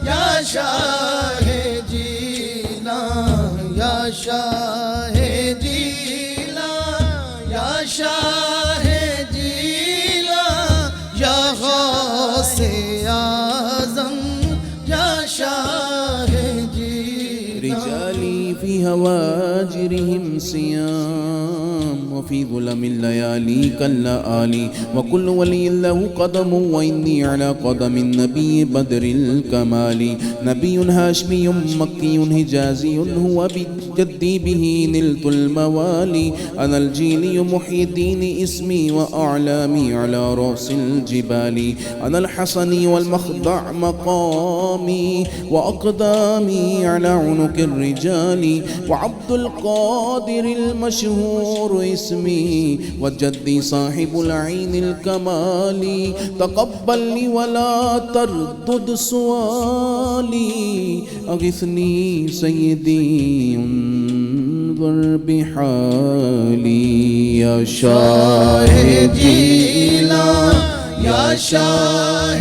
یا شاہ جینا یا شاہ جینا یا شاہ جینا یا غوث اعظم یا شاہ جینا رجالي في هواجرهم صيام وفي ظلم الليالي كاللآلي وكل ولي له قدم وإني على قدم النبي بدر الكمال نبي هاشمي مكي هجازي هو بجدي به نلت الموالي أنا الجيلي محيي الدين اسمي وأعلامي على رأس الجبال أنا الحسني والمخضع مقامي وأقدامي على عنق الرجال وعبد القادر المشهور اسمي وجدي صاحب العين الكمال تقبل لي ولا تردد سؤالي أغثني سيدي انظر بحالي يا شاهدينا يا شاهدينا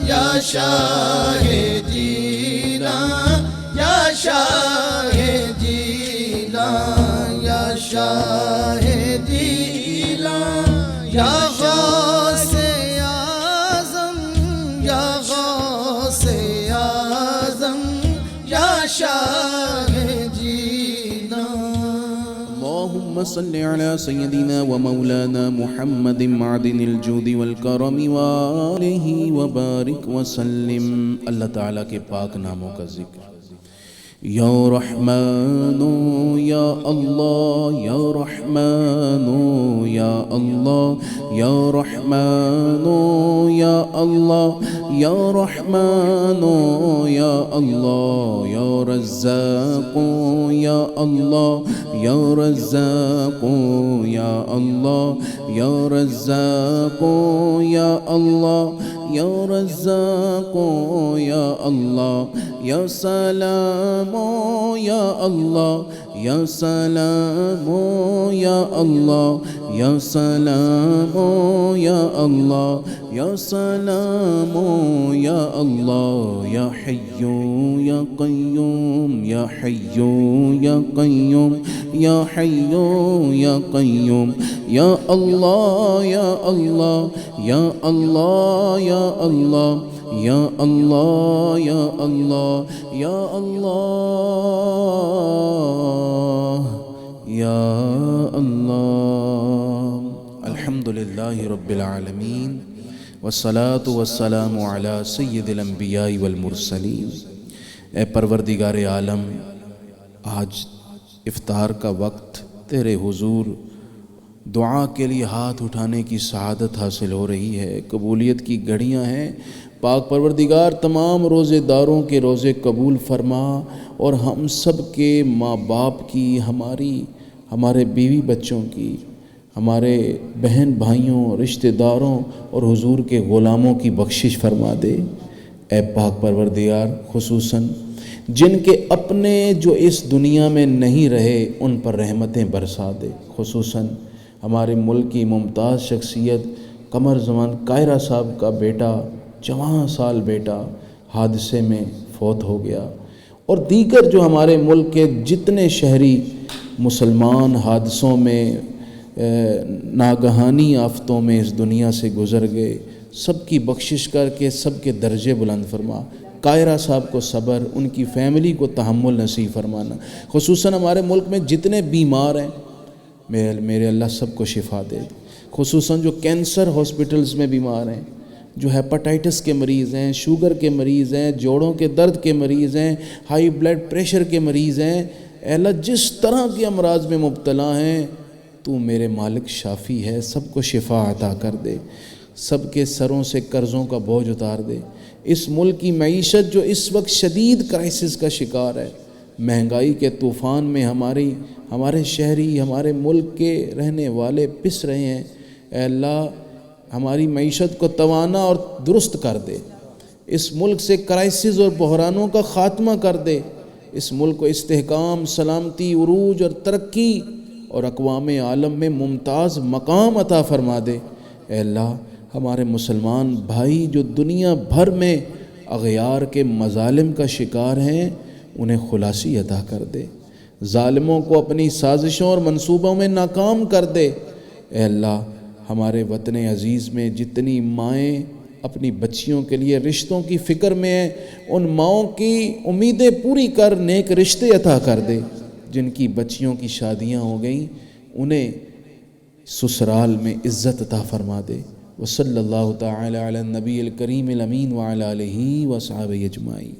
يا شاهدينا يا شاهدينا يا شاهدينا يا غوث اعظم يا غوث اعظم يا شاهدينا اللهم صل على سيدنا ومولانا محمد معدن الجود والكرم وآلہ وبارک وسلم. اللہ تعالیٰ کے پاک ناموں کا ذکر. یا رحمان یا اللہ یا رحمان یا اللہ یا رحمان یا اللہ یا رحمان یا اللہ یا رزاق یا اللہ یا رزاق یا اللہ یا رزاق یا اللہ یا رزاق یا اللہ یا سلام یا اللہ یا سلام یا اللہ یا سلام یا اللہ یا سلام یا اللہ یا حی یا قیوم یا حی یا قیوم یا حی یا قیوم یا اللہ یا اللہ یا اللہ یا اللہ یا اللہ یا اللہ یا اللہ یا اللہ۔ الحمدللہ رب العالمین والصلاة والسلام علی سید الانبیاء والمرسلین۔ اے پروردگار عالم، آج افطار کا وقت تیرے حضور دعا کے لیے ہاتھ اٹھانے کی سعادت حاصل ہو رہی ہے، قبولیت کی گھڑیاں ہیں۔ پاک پروردگار تمام روزے داروں کے روزے قبول فرما، اور ہم سب کے ماں باپ کی، ہمارے بیوی بچوں کی، ہمارے بہن بھائیوں، رشتہ داروں اور حضور کے غلاموں کی بخشش فرما دے۔ اے پاک پروردگار، خصوصاً جن کے اپنے جو اس دنیا میں نہیں رہے ان پر رحمتیں برسا دے۔ خصوصاً ہمارے ملک کی ممتاز شخصیت قمر زمان قاہرہ صاحب کا بیٹا، جوان سال بیٹا حادثے میں فوت ہو گیا، اور دیگر جو ہمارے ملک کے جتنے شہری مسلمان حادثوں میں، ناگہانی آفتوں میں اس دنیا سے گزر گئے، سب کی بخشش کر کے سب کے درجے بلند فرما۔ قاہرہ صاحب کو صبر، ان کی فیملی کو تحمل نصیب فرمانا۔ خصوصاً ہمارے ملک میں جتنے بیمار ہیں، میرے اللہ سب کو شفا دے۔ خصوصاً جو کینسر ہاسپٹلز میں بیمار ہیں، جو ہیپاٹائٹس کے مریض ہیں، شوگر کے مریض ہیں، جوڑوں کے درد کے مریض ہیں، ہائی بلڈ پریشر کے مریض ہیں، اے اللہ جس طرح کے امراض میں مبتلا ہیں، تو میرے مالک شافی ہے، سب کو شفا عطا کر دے، سب کے سروں سے قرضوں کا بوجھ اتار دے۔ اس ملک کی معیشت جو اس وقت شدید کرائسس کا شکار ہے، مہنگائی کے طوفان میں ہمارے شہری، ہمارے ملک کے رہنے والے پس رہے ہیں، اے اللہ ہماری معیشت کو توانا اور درست کر دے، اس ملک سے کرائسس اور بحرانوں کا خاتمہ کر دے، اس ملک کو استحکام، سلامتی، عروج اور ترقی اور اقوام عالم میں ممتاز مقام عطا فرما دے۔ اے اللہ ہمارے مسلمان بھائی جو دنیا بھر میں اغیار کے مظالم کا شکار ہیں، انہیں خلاصی عطا کر دے، ظالموں کو اپنی سازشوں اور منصوبوں میں ناکام کر دے۔ اے اللہ ہمارے وطن عزیز میں جتنی مائیں اپنی بچیوں کے لیے رشتوں کی فکر میں ہیں، ان ماؤں کی امیدیں پوری کر نیک رشتے عطا کر دے۔ جن کی بچیوں کی شادیاں ہو گئیں، انہیں سسرال میں عزت عطا فرما دے۔ وصلی اللہ تعالی علی النبی الکریم الامین وعلی آلہ وصحبہ اجمعین۔